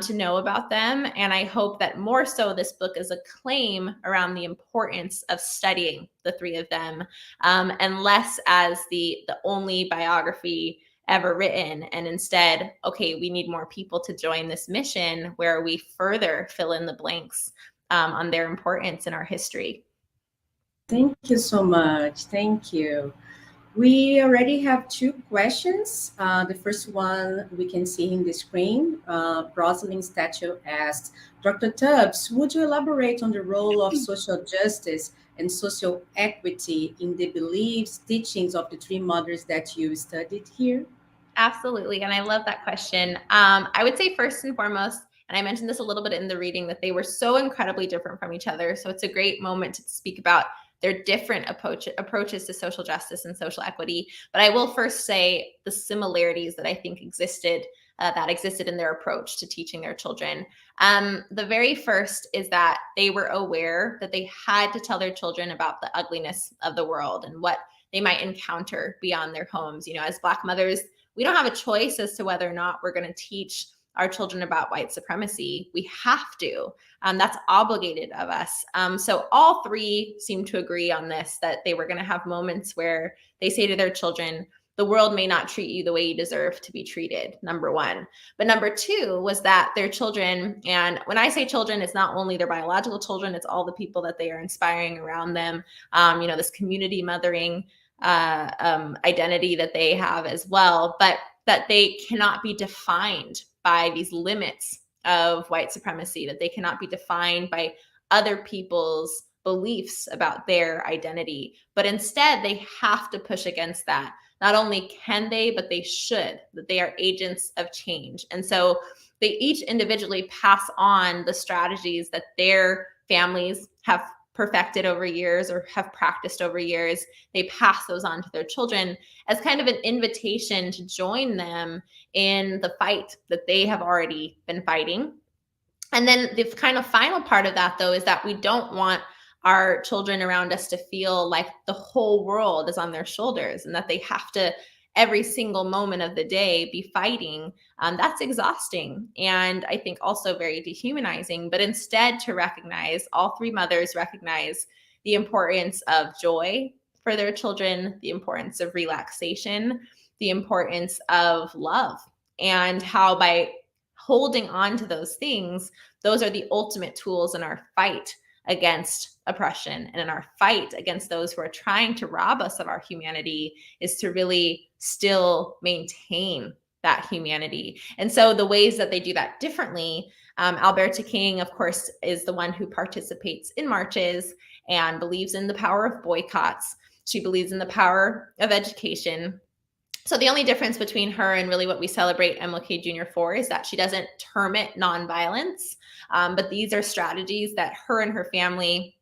to know about them. And I hope that more so this book is a claim around the importance of studying the 3 of them and less as the only biography ever written. And instead, okay, we need more people to join this mission where we further fill in the blanks on their importance in our history. Thank you so much. Thank you. We already have 2 questions. The first one we can see in the screen. Rosalind Statue asked, Dr. Tubbs, would you elaborate on the role of social justice and social equity in the beliefs, teachings of the 3 mothers that you studied here? Absolutely. And I love that question. I would say first and foremost, and I mentioned this a little bit in the reading, that they were so incredibly different from each other. So it's a great moment to speak about their different approaches to social justice and social equity. But I will first say the similarities that I think existed in their approach to teaching their children. The very first is that they were aware that they had to tell their children about the ugliness of the world and what they might encounter beyond their homes. You know, as Black mothers, we don't have a choice as to whether or not we're going to teach our children about white supremacy. We have to. That's obligated of us. So all 3 seem to agree on this, that they were going to have moments where they say to their children, the world may not treat you the way you deserve to be treated, number 1. But number 2 was that their children, and when I say children, it's not only their biological children, it's all the people that they are inspiring around them, you know, this community mothering identity that they have as well, but that they cannot be defined by these limits of white supremacy, that they cannot be defined by other people's beliefs about their identity, but instead they have to push against that. Not only can they, but they should, that they are agents of change. And so they each individually pass on the strategies that their families have perfected over years or have practiced over years. They pass those on to their children as kind of an invitation to join them in the fight that they have already been fighting. And then the kind of final part of that, though, is that we don't want our children around us to feel like the whole world is on their shoulders and that they have to every single moment of the day be fighting, that's exhausting. And I think also very dehumanizing, but instead to recognize, all three mothers recognize the importance of joy for their children, the importance of relaxation, the importance of love, and how by holding on to those things, those are the ultimate tools in our fight against oppression and in our fight against those who are trying to rob us of our humanity, is to really still maintain that humanity. And so the ways that they do that differently, Alberta King, of course, is the one who participates in marches and believes in the power of boycotts. She believes in the power of education. So the only difference between her and really what we celebrate MLK Jr. for is that she doesn't term it nonviolence, but these are strategies that her and her family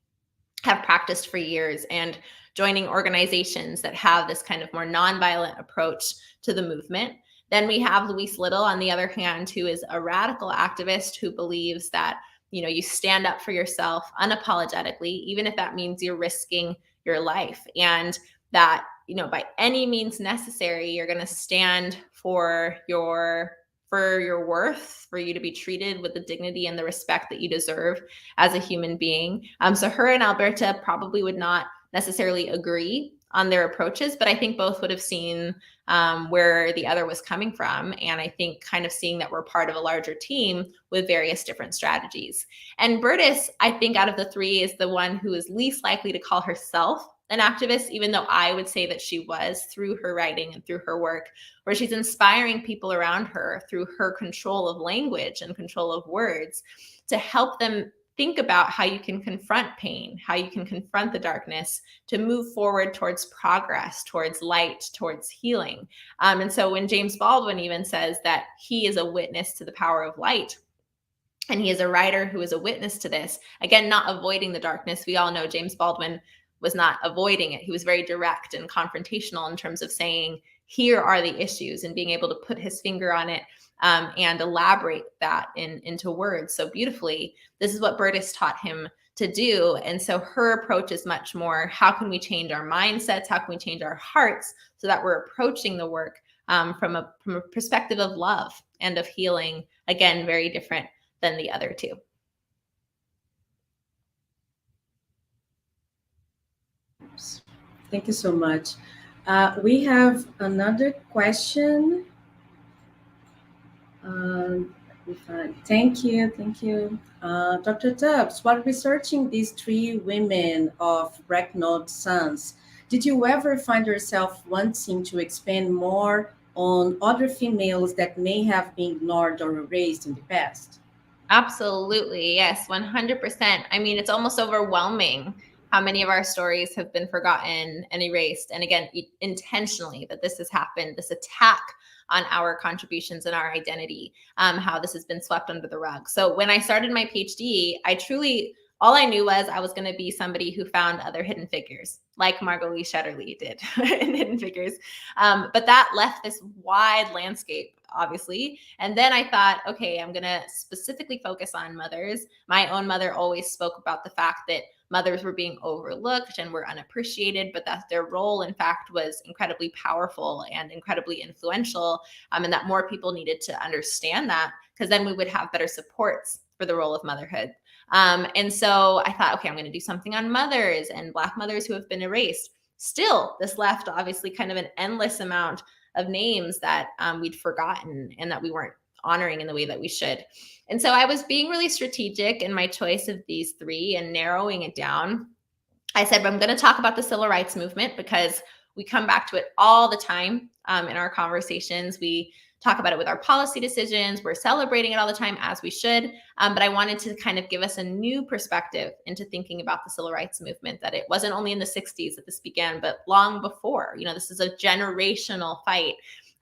have practiced for years, and joining organizations that have this kind of more nonviolent approach to the movement. Then we have Louise Little, on the other hand, who is a radical activist who believes that, you know, you stand up for yourself unapologetically, even if that means you're risking your life, and that, you know, by any means necessary, you're going to stand for your worth, for you to be treated with the dignity and the respect that you deserve as a human being. So her and Alberta probably would not necessarily agree on their approaches, but I think both would have seen where the other was coming from. And I think kind of seeing that we're part of a larger team with various different strategies. And Bertis, I think out of the three, is the one who is least likely to call herself an activist, even though I would say that she was, through her writing and through her work, where she's inspiring people around her through her control of language and control of words to help them think about how you can confront pain, how you can confront the darkness to move forward towards progress, towards light, towards healing. And so when James Baldwin even says that he is a witness to the power of light, and he is a writer who is a witness to this, again, not avoiding the darkness. We all know James Baldwin was not avoiding it. He was very direct and confrontational in terms of saying, here are the issues, and being able to put his finger on it and elaborate that into words so beautifully. This is what Bertis taught him to do. And so her approach is much more, how can we change our mindsets? How can we change our hearts so that we're approaching the work from a perspective of love and of healing? Again, very different than the other two. Thank you so much. We have another question. Thank you. Dr. Tubbs, while researching these three women of Bracknell's sons, did you ever find yourself wanting to expand more on other females that may have been ignored or erased in the past? Absolutely. Yes, 100%. I mean, it's almost overwhelming how many of our stories have been forgotten and erased. And again, intentionally, that this has happened, this attack on our contributions and our identity, how this has been swept under the rug. So when I started my PhD, all I knew was I was going to be somebody who found other hidden figures, like Margot Lee Shetterly did in Hidden Figures. But that left this wide landscape, obviously. And then I thought, okay, I'm going to specifically focus on mothers. My own mother always spoke about the fact that mothers were being overlooked and were unappreciated, but that their role, in fact, was incredibly powerful and incredibly influential, and that more people needed to understand that, because then we would have better supports for the role of motherhood. And so I thought, okay, I'm going to do something on mothers and Black mothers who have been erased. Still, this left obviously kind of an endless amount of names that we'd forgotten and that we weren't honoring in the way that we should. And so I was being really strategic in my choice of these three and narrowing it down. I said, I'm going to talk about the civil rights movement because we come back to it all the time in our conversations. We talk about it with our policy decisions. We're celebrating it all the time, as we should. But I wanted to kind of give us a new perspective into thinking about the civil rights movement, that it wasn't only in the 60s that this began, but long before. You know, this is a generational fight,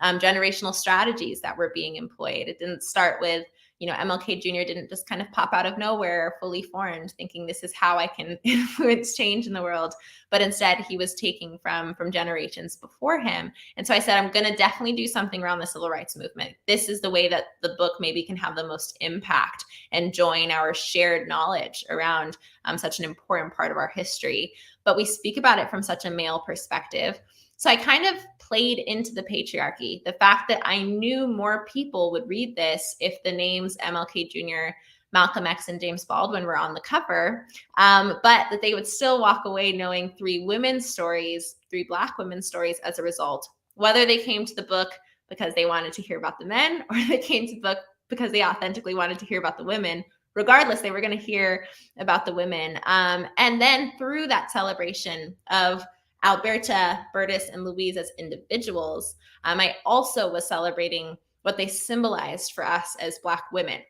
generational strategies that were being employed. It didn't start with, MLK Jr. didn't just kind of pop out of nowhere, fully formed, thinking this is how I can influence change in the world. But instead, he was taking from generations before him. And so I said, I'm going to definitely do something around the civil rights movement. This is the way that the book maybe can have the most impact and join our shared knowledge around such an important part of our history. But we speak about it from such a male perspective. So I kind of played into the patriarchy, the fact that I knew more people would read this if the names MLK Jr., Malcolm X, and James Baldwin were on the cover, but that they would still walk away knowing 3 women's stories, 3 Black women's stories as a result, whether they came to the book because they wanted to hear about the men or they came to the book because they authentically wanted to hear about the women. Regardless, they were going to hear about the women. And then through that celebration of Alberta, Bertus, and Louise as individuals, I also was celebrating what they symbolized for us as Black women.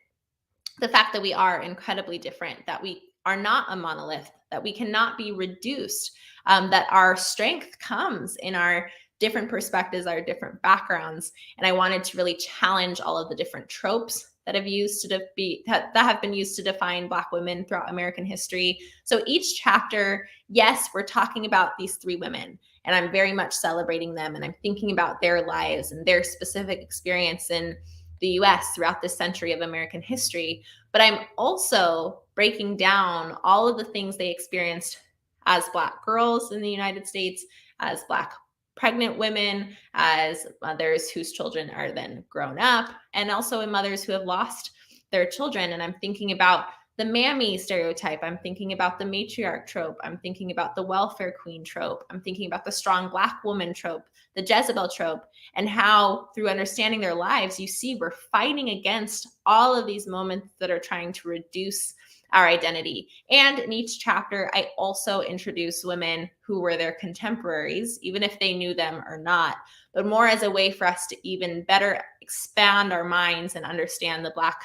The fact that we are incredibly different, that we are not a monolith, that we cannot be reduced, that our strength comes in our different perspectives, our different backgrounds. And I wanted to really challenge all of the different tropes that have been used to define Black women throughout American history. So each chapter, yes, we're talking about these 3 women, and I'm very much celebrating them, and I'm thinking about their lives and their specific experience in the US throughout this century of American history. But I'm also breaking down all of the things they experienced as Black girls in the United States, as Black pregnant women, as mothers whose children are then grown up, and also in mothers who have lost their children. And I'm thinking about the mammy stereotype. I'm thinking about the matriarch trope. I'm thinking about the welfare queen trope. I'm thinking about the strong Black woman trope, the Jezebel trope, and how through understanding their lives, you see we're fighting against all of these moments that are trying to reduce our identity. And in each chapter, I also introduce women who were their contemporaries, even if they knew them or not, but more as a way for us to even better expand our minds and understand the Black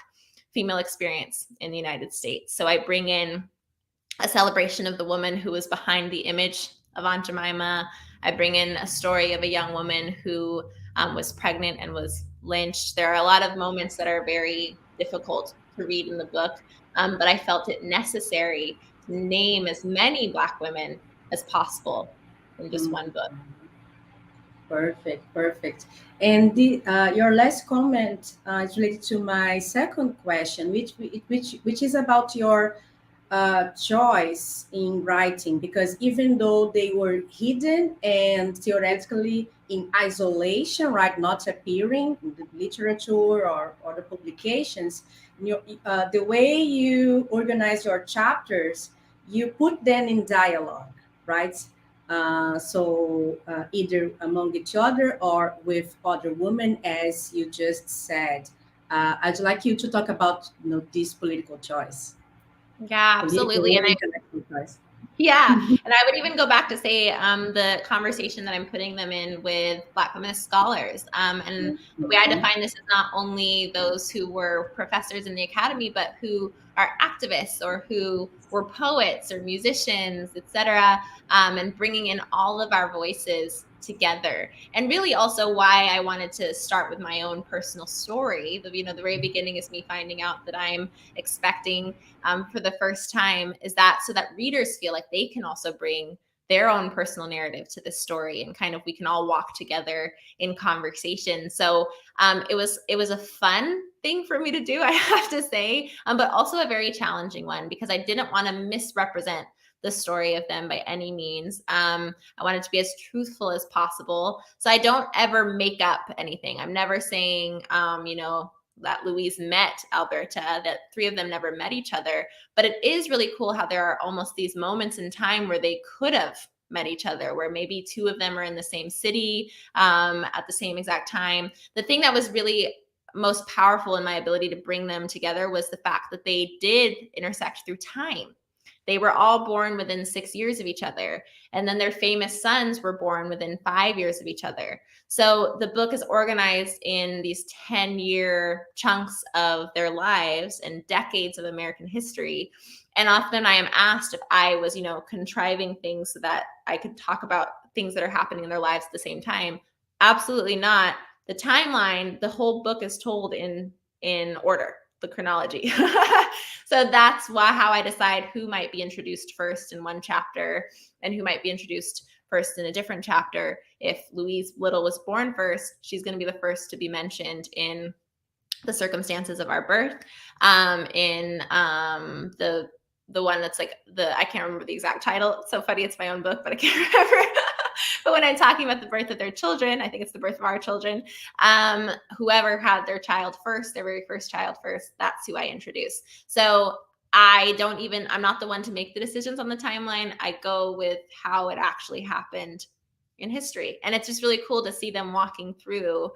female experience in the United States. So I bring in a celebration of the woman who was behind the image of Aunt Jemima. I bring in a story of a young woman who was pregnant and was lynched. There are a lot of moments that are very difficult to read in the book, but I felt it necessary to name as many Black women as possible in just one book. Perfect. And your last comment is related to my second question, which is about your choice in writing, because even though they were hidden and theoretically in isolation, right, not appearing in the literature or the publications, the way you organize your chapters, you put them in dialogue, right? So either among each other or with other women, as you just said. I'd like you to talk about this political choice. Yeah, absolutely. And I would even go back to say the conversation that I'm putting them in with Black feminist scholars. And the way I define this is not only those who were professors in the academy, but who are activists or who were poets or musicians, etc., and bringing in all of our voices together. And really also why I wanted to start with my own personal story. The very beginning is me finding out that I'm expecting for the first time, is that so that readers feel like they can also bring their own personal narrative to this story, and kind of we can all walk together in conversation. So it was a fun thing for me to do, I have to say, but also a very challenging one, because I didn't want to misrepresent the story of them by any means. I wanted to be as truthful as possible. So I don't ever make up anything. I'm never saying, that Louise met Alberta, that 3 of them never met each other. But it is really cool how there are almost these moments in time where they could have met each other, where maybe 2 of them are in the same city at the same exact time. The thing that was really most powerful in my ability to bring them together was the fact that they did intersect through time. They were all born within 6 years of each other. And then their famous sons were born within 5 years of each other. So the book is organized in these 10-year chunks of their lives and decades of American history. And often I am asked if I was, contriving things so that I could talk about things that are happening in their lives at the same time. Absolutely not. The timeline, the whole book is told in order. the chronology. So that's how I decide who might be introduced first in one chapter and who might be introduced first in a different chapter. If Louise Little was born first, she's going to be the first to be mentioned in the circumstances of our birth. In the one that's like I can't remember the exact title. It's so funny. It's my own book, but I can't remember. But when I'm talking about the birth of their children, I think it's the birth of our children. Whoever had their child first, their very first child first, that's who I introduce. So I'm not the one to make the decisions on the timeline. I go with how it actually happened in history. And it's just really cool to see them walking through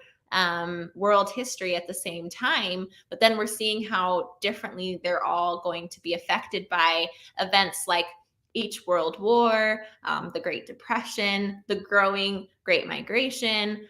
world history at the same time, but then we're seeing how differently they're all going to be affected by events like each world war, the Great Depression, the growing Great Migration,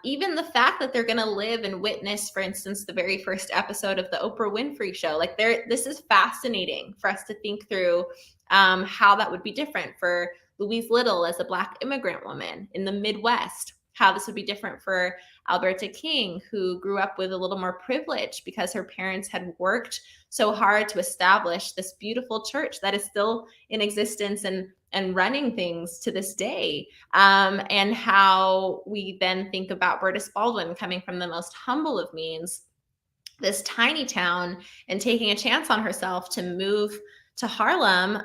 even the fact that they're going to live and witness, for instance, the very first episode of the Oprah Winfrey Show. Like this is fascinating for us to think through how that would be different for Louise Little as a Black immigrant woman in the Midwest, how this would be different for Alberta King, who grew up with a little more privilege because her parents had worked so hard to establish this beautiful church that is still in existence and running things to this day. And how we then think about Bertus Baldwin coming from the most humble of means, this tiny town, and taking a chance on herself to move to Harlem,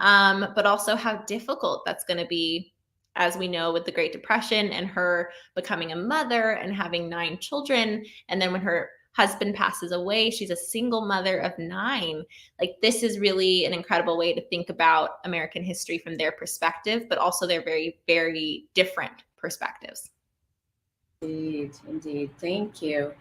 but also how difficult that's going to be, as we know, with the Great Depression and her becoming a mother and having 9 children. And then when her husband passes away, she's a single mother of 9. Like, this is really an incredible way to think about American history from their perspective, but also their very, very different perspectives. Indeed. Thank you.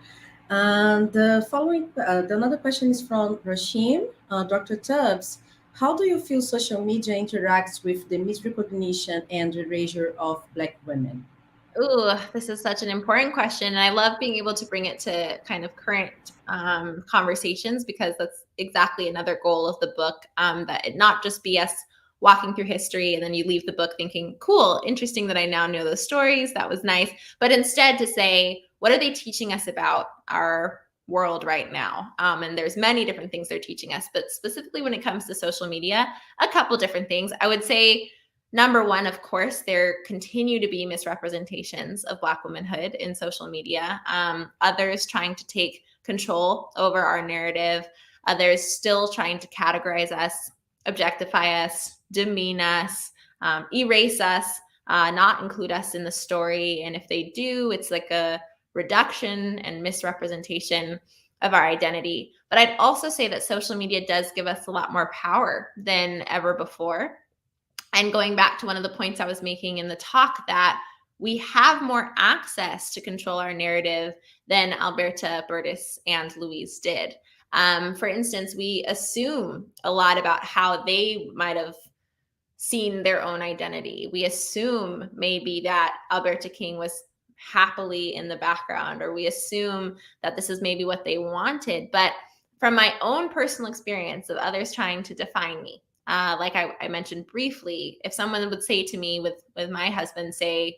Another question is from Rashim. Dr. Tubbs, how do you feel social media interacts with the misrecognition and erasure of Black women? Ooh, this is such an important question. And I love being able to bring it to kind of current conversations, because that's exactly another goal of the book, that it not just be us walking through history and then you leave the book thinking, cool, interesting that I now know those stories. That was nice. But instead to say, what are they teaching us about our world right now? And there's many different things they're teaching us, but specifically when it comes to social media, a couple different things. I would say, number one, of course, there continue to be misrepresentations of Black womanhood in social media. Others trying to take control over our narrative. Others still trying to categorize us, objectify us, demean us, erase us, not include us in the story. And if they do, it's like a reduction and misrepresentation of our identity. But I'd also say that social media does give us a lot more power than ever before. And going back to one of the points I was making in the talk, that we have more access to control our narrative than Alberta, Bertus, and Louise did. For instance, we assume a lot about how they might have seen their own identity. We assume maybe that Alberta King was happily in the background, or we assume that this is maybe what they wanted. But from my own personal experience of others trying to define me, like I mentioned briefly, if someone would say to me with my husband, say,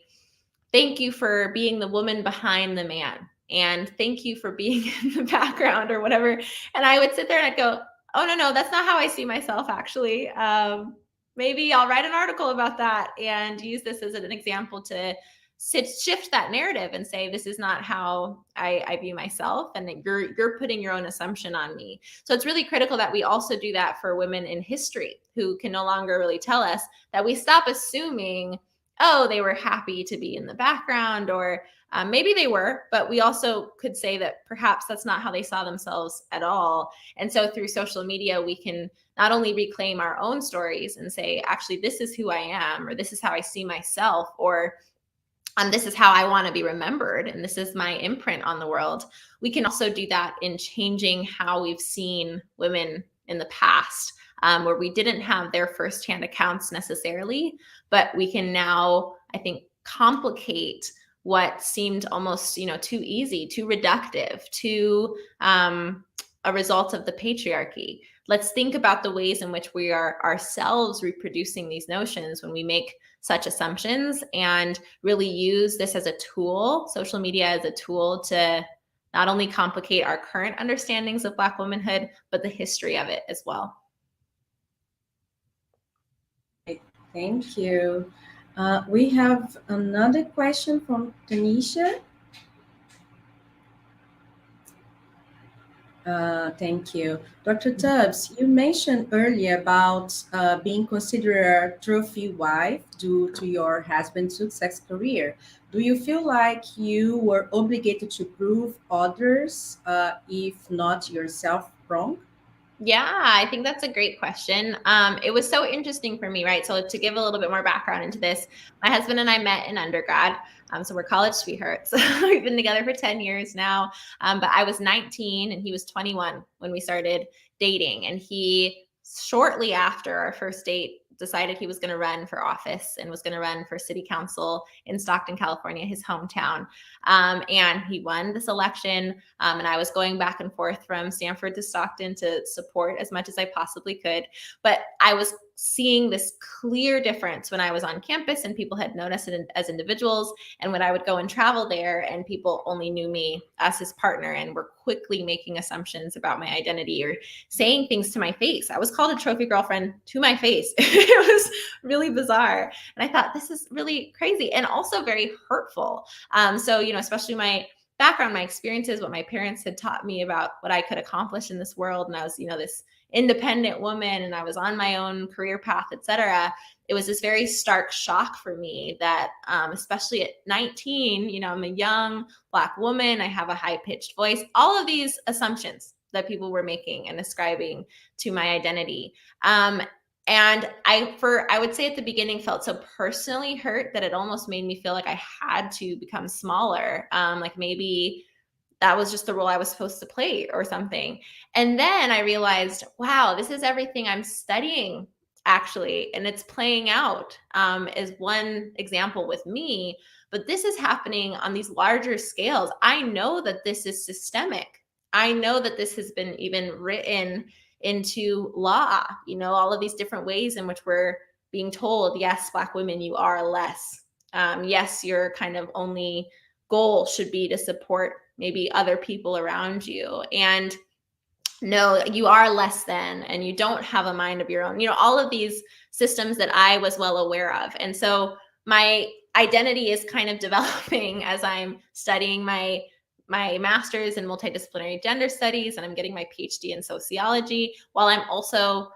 thank you for being the woman behind the man, and thank you for being in the background or whatever. And I would sit there and I'd go, oh, no, that's not how I see myself, actually. Maybe I'll write an article about that and use this as an example to shift that narrative and say, this is not how I view myself, and that you're putting your own assumption on me. So it's really critical that we also do that for women in history who can no longer really tell us, that we stop assuming, oh, they were happy to be in the background, or maybe they were, but we also could say that perhaps that's not how they saw themselves at all. And so through social media, we can not only reclaim our own stories and say, actually, this is who I am, or this is how I see myself, or this is how I want to be remembered, and this is my imprint on the world. We can also do that in changing how we've seen women in the past, where we didn't have their firsthand accounts necessarily, but we can now, I think, complicate what seemed almost, too easy, too reductive, too a result of the patriarchy. Let's think about the ways in which we are ourselves reproducing these notions when we make such assumptions, and really use this as a tool, social media as a tool, to not only complicate our current understandings of Black womanhood, but the history of it as well. Thank you. We have another question from Tanisha. Thank you. Dr. Tubbs, you mentioned earlier about being considered a trophy wife due to your husband's success career. Do you feel like you were obligated to prove others, if not yourself, wrong? Yeah, I think that's a great question. It was so interesting for me, right? So to give a little bit more background into this, my husband and I met in undergrad. So we're college sweethearts. We've been together for 10 years now. But I was 19 and he was 21 when we started dating. And he, shortly after our first date, decided he was going to run for office and was going to run for city council in Stockton, California, his hometown. And he won this election. And I was going back and forth from Stanford to Stockton to support as much as I possibly could. But I was seeing this clear difference when I was on campus and people had noticed it as individuals, and when I would go and travel there and people only knew me as his partner and were quickly making assumptions about my identity or saying things to my face. I was called a trophy girlfriend to my face. It was really bizarre. And I thought, this is really crazy and also very hurtful. So, especially my background, my experiences, what my parents had taught me about what I could accomplish in this world. And I was, this independent woman and I was on my own career path, etc. It was this very stark shock for me that, especially at 19, I'm a young Black woman, I have a high-pitched voice, all of these assumptions that people were making and ascribing to my identity. And I would say at the beginning felt so personally hurt that it almost made me feel like I had to become smaller. Like maybe that was just the role I was supposed to play or something. And then I realized, wow, this is everything I'm studying actually. And it's playing out as one example with me, but this is happening on these larger scales. I know that this is systemic. I know that this has been even written into law, all of these different ways in which we're being told, yes, Black women, you are less. Yes, your kind of only goal should be to support maybe other people around you. And no, you are less than, and you don't have a mind of your own, all of these systems that I was well aware of. And so my identity is kind of developing as I'm studying my master's in multidisciplinary gender studies, and I'm getting my PhD in sociology while I'm also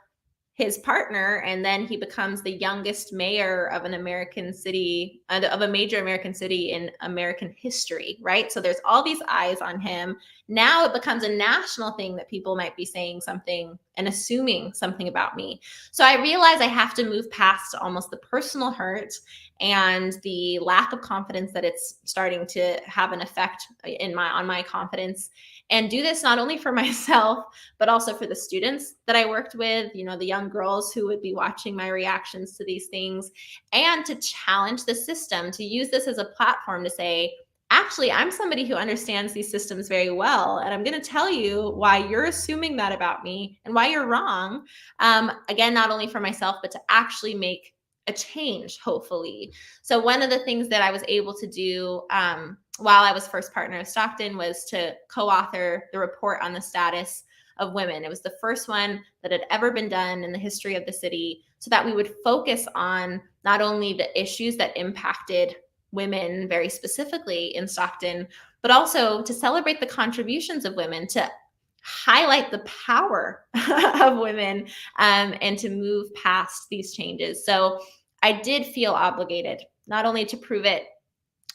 his partner. And then he becomes the youngest mayor of an American city, of a major American city in American history, right? So there's all these eyes on him. Now it becomes a national thing that people might be saying something and assuming something about me. So I realize I have to move past almost the personal hurt and the lack of confidence that it's starting to have an effect on my confidence, and do this not only for myself, but also for the students that I worked with, the young girls who would be watching my reactions to these things, and to challenge the system, to use this as a platform to say, actually, I'm somebody who understands these systems very well, and I'm going to tell you why you're assuming that about me and why you're wrong. Again, not only for myself, but to actually make a change, hopefully. So one of the things that I was able to do while I was first partner of Stockton was to co-author the report on the status of women. It was the first one that had ever been done in the history of the city, so that we would focus on not only the issues that impacted women very specifically in Stockton, but also to celebrate the contributions of women, to highlight the power of women, and to move past these changes. So I did feel obligated not only to prove it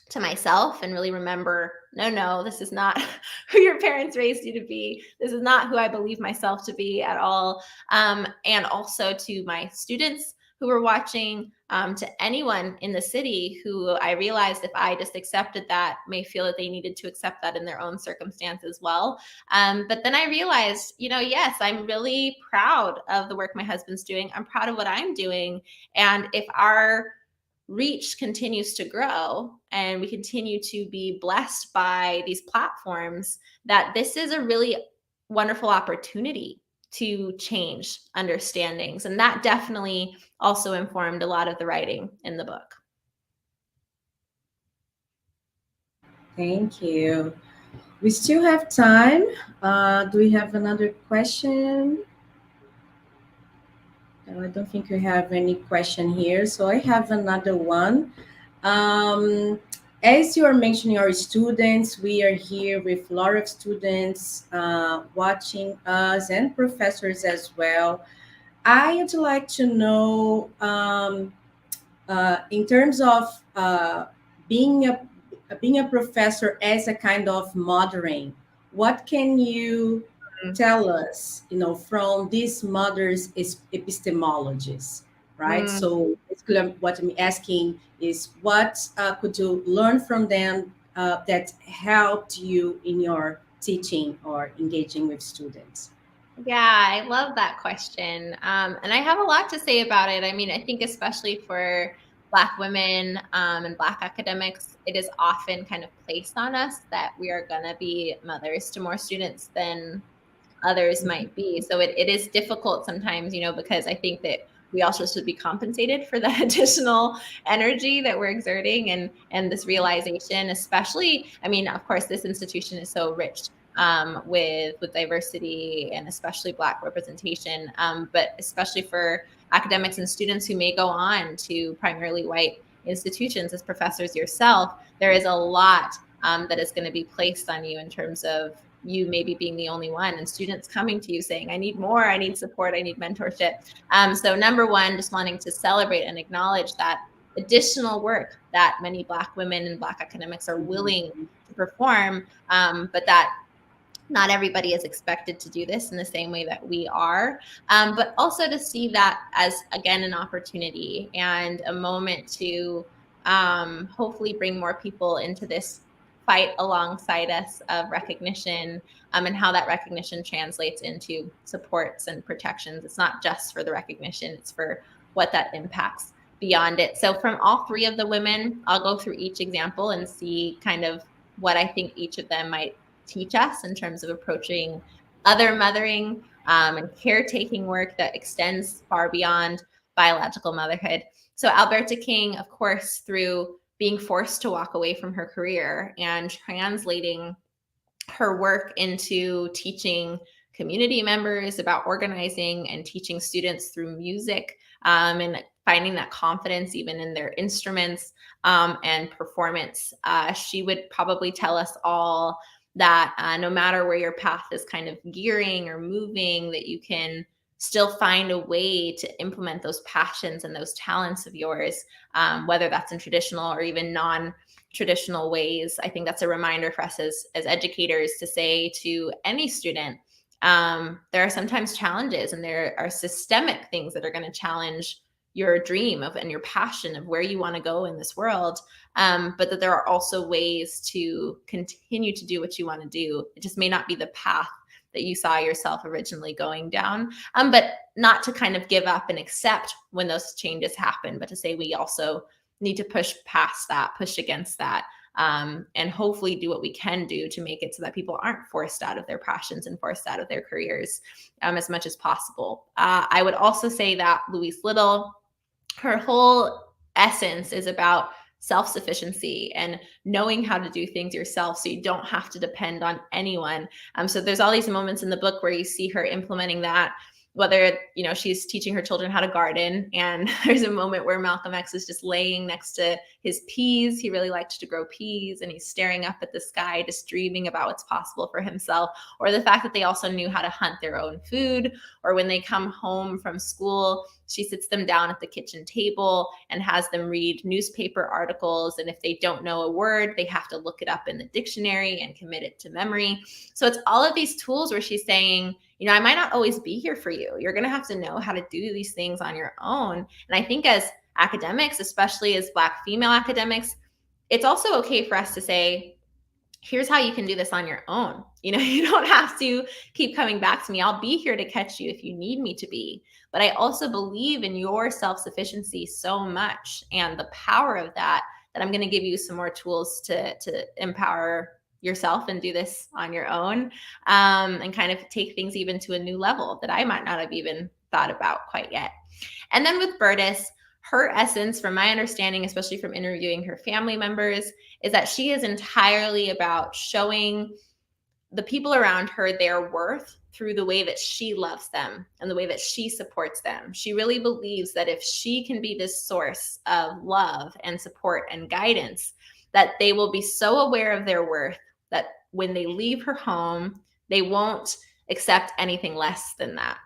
to myself and really remember, no, this is not who your parents raised you to be. This is not who I believe myself to be at all. And also to my students who were watching, to anyone in the city who I realized if I just accepted that may feel that they needed to accept that in their own circumstance as well. But then I realized, yes, I'm really proud of the work my husband's doing. I'm proud of what I'm doing. And if our reach continues to grow and we continue to be blessed by these platforms, that this is a really wonderful opportunity to change understandings. And that definitely also informed a lot of the writing in the book. Thank you. We still have time. Do we have another question? No, I don't think we have any question here. So I have another one. As you are mentioning our students, we are here with a lot of students watching us and professors as well. I would like to know, in terms of being a being a professor as a kind of mothering, what can you tell us, from these mothers is epistemologies, right? Mm. So basically, what I'm asking is, what could you learn from them that helped you in your teaching or engaging with students? Yeah, I love that question. And I have a lot to say about it. I mean, I think especially for Black women and Black academics, it is often kind of placed on us that we are going to be mothers to more students than others might be. So it is difficult sometimes, because I think that we also should be compensated for that additional energy that we're exerting and this realization, especially, I mean, of course, this institution is so rich with diversity and especially Black representation, but especially for academics and students who may go on to primarily white institutions as professors yourself, there is a lot that is going to be placed on you in terms of you maybe being the only one and students coming to you saying, I need more, I need support, I need mentorship. So number one, just wanting to celebrate and acknowledge that additional work that many Black women and Black academics are willing to perform, but that not everybody is expected to do this in the same way that we are, but also to see that as, again, an opportunity and a moment to hopefully bring more people into this fight alongside us of recognition, and how that recognition translates into supports and protections. It's not just for the recognition, it's for what that impacts beyond it. So from all three of the women, I'll go through each example and see kind of what I think each of them might teach us in terms of approaching other mothering and caretaking work that extends far beyond biological motherhood. So Alberta King, of course, through being forced to walk away from her career and translating her work into teaching community members about organizing and teaching students through music, and finding that confidence even in their instruments and performance. She would probably tell us all that no matter where your path is kind of gearing or moving, that you can still find a way to implement those passions and those talents of yours, whether that's in traditional or even non-traditional ways. I think that's a reminder for us as educators to say to any student, there are sometimes challenges and there are systemic things that are going to challenge your dream of and your passion of where you want to go in this world, but that there are also ways to continue to do what you want to do. It just may not be the path that you saw yourself originally going down, but not to kind of give up and accept when those changes happen, but to say we also need to push past that, push against that, and hopefully do what we can do to make it so that people aren't forced out of their passions and forced out of their careers as much as possible. I would also say that Louise Little, her whole essence is about self-sufficiency and knowing how to do things yourself so you don't have to depend on anyone. So there's all these moments in the book where you see her implementing that, whether, she's teaching her children how to garden. And there's a moment where Malcolm X is just laying next to his peas. He really liked to grow peas and he's staring up at the sky, just dreaming about what's possible for himself. Or the fact that they also knew how to hunt their own food. Or when they come home from school, she sits them down at the kitchen table and has them read newspaper articles. And if they don't know a word, they have to look it up in the dictionary and commit it to memory. So it's all of these tools where she's saying, I might not always be here for you. You're going to have to know how to do these things on your own. And I think as academics, especially as Black female academics, it's also okay for us to say, here's how you can do this on your own. You don't have to keep coming back to me. I'll be here to catch you if you need me to be. But I also believe in your self-sufficiency so much and the power of that I'm going to give you some more tools to empower yourself and do this on your own, and kind of take things even to a new level that I might not have even thought about quite yet. And then with Burtis, her essence, from my understanding, especially from interviewing her family members, is that she is entirely about showing the people around her their worth through the way that she loves them and the way that she supports them. She really believes that if she can be this source of love and support and guidance, that they will be so aware of their worth that when they leave her home, they won't accept anything less than that.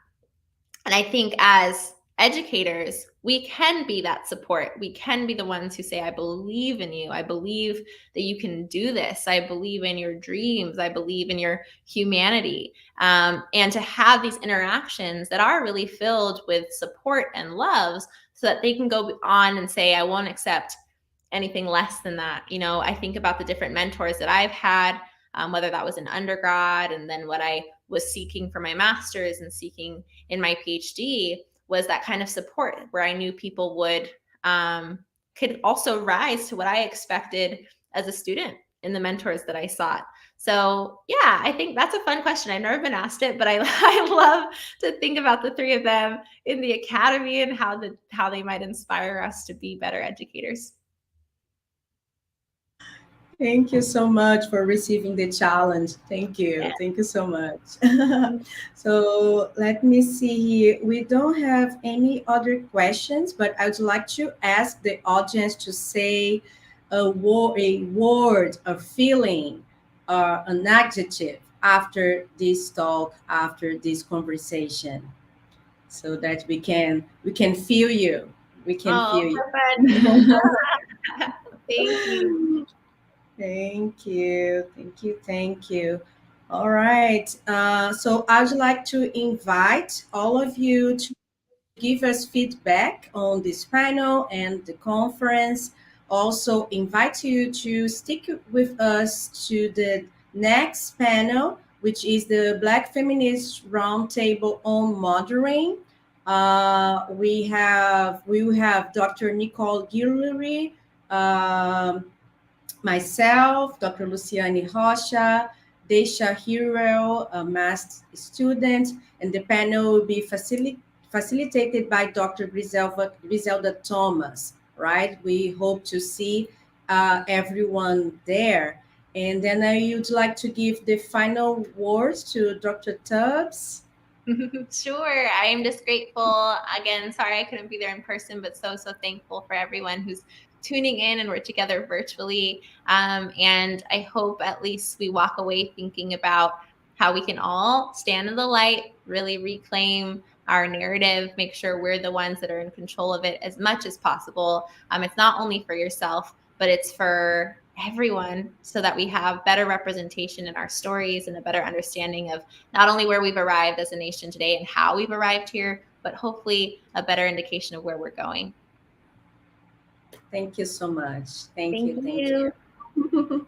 And I think as educators, we can be that support. We can be the ones who say, I believe in you. I believe that you can do this. I believe in your dreams. I believe in your humanity. And to have these interactions that are really filled with support and love so that they can go on and say, I won't accept anything less than that. You know, I think about the different mentors that I've had, whether that was in undergrad and then what I was seeking for my master's and seeking in my PhD was that kind of support where I knew people would could also rise to what I expected as a student in the mentors that I sought. So yeah, I think that's a fun question. I've never been asked it, but I love to think about the three of them in the academy and how they might inspire us to be better educators. Thank you so much for receiving the challenge. Thank you. Yeah. Thank you so much. So let me see here. We don't have any other questions, but I would like to ask the audience to say a word, a feeling, an adjective after this talk, after this conversation, so that we can feel you. We can feel you. Perfect. Thank you. Thank you. Thank you. Thank you. All right. So I'd like to invite all of you to give us feedback on this panel and the conference. Also invite you to stick with us to the next panel, which is the Black Feminist Roundtable on Mothering. We will have Dr. Nicole Guillory, myself, Dr. Luciane Rocha, Deisha Hero, a math student, and the panel will be facilitated by Dr. Griselda Thomas, right? We hope to see everyone there. And then I would like to give the final words to Dr. Tubbs. Sure. I am just grateful. Again, sorry I couldn't be there in person, but so thankful for everyone who's tuning in and we're together virtually. And I hope at least we walk away thinking about how we can all stand in the light, really reclaim our narrative, make sure we're the ones that are in control of it as much as possible. It's not only for yourself, but it's for everyone so that we have better representation in our stories and a better understanding of not only where we've arrived as a nation today and how we've arrived here, but hopefully a better indication of where we're going. Thank you so much. Thank you. you.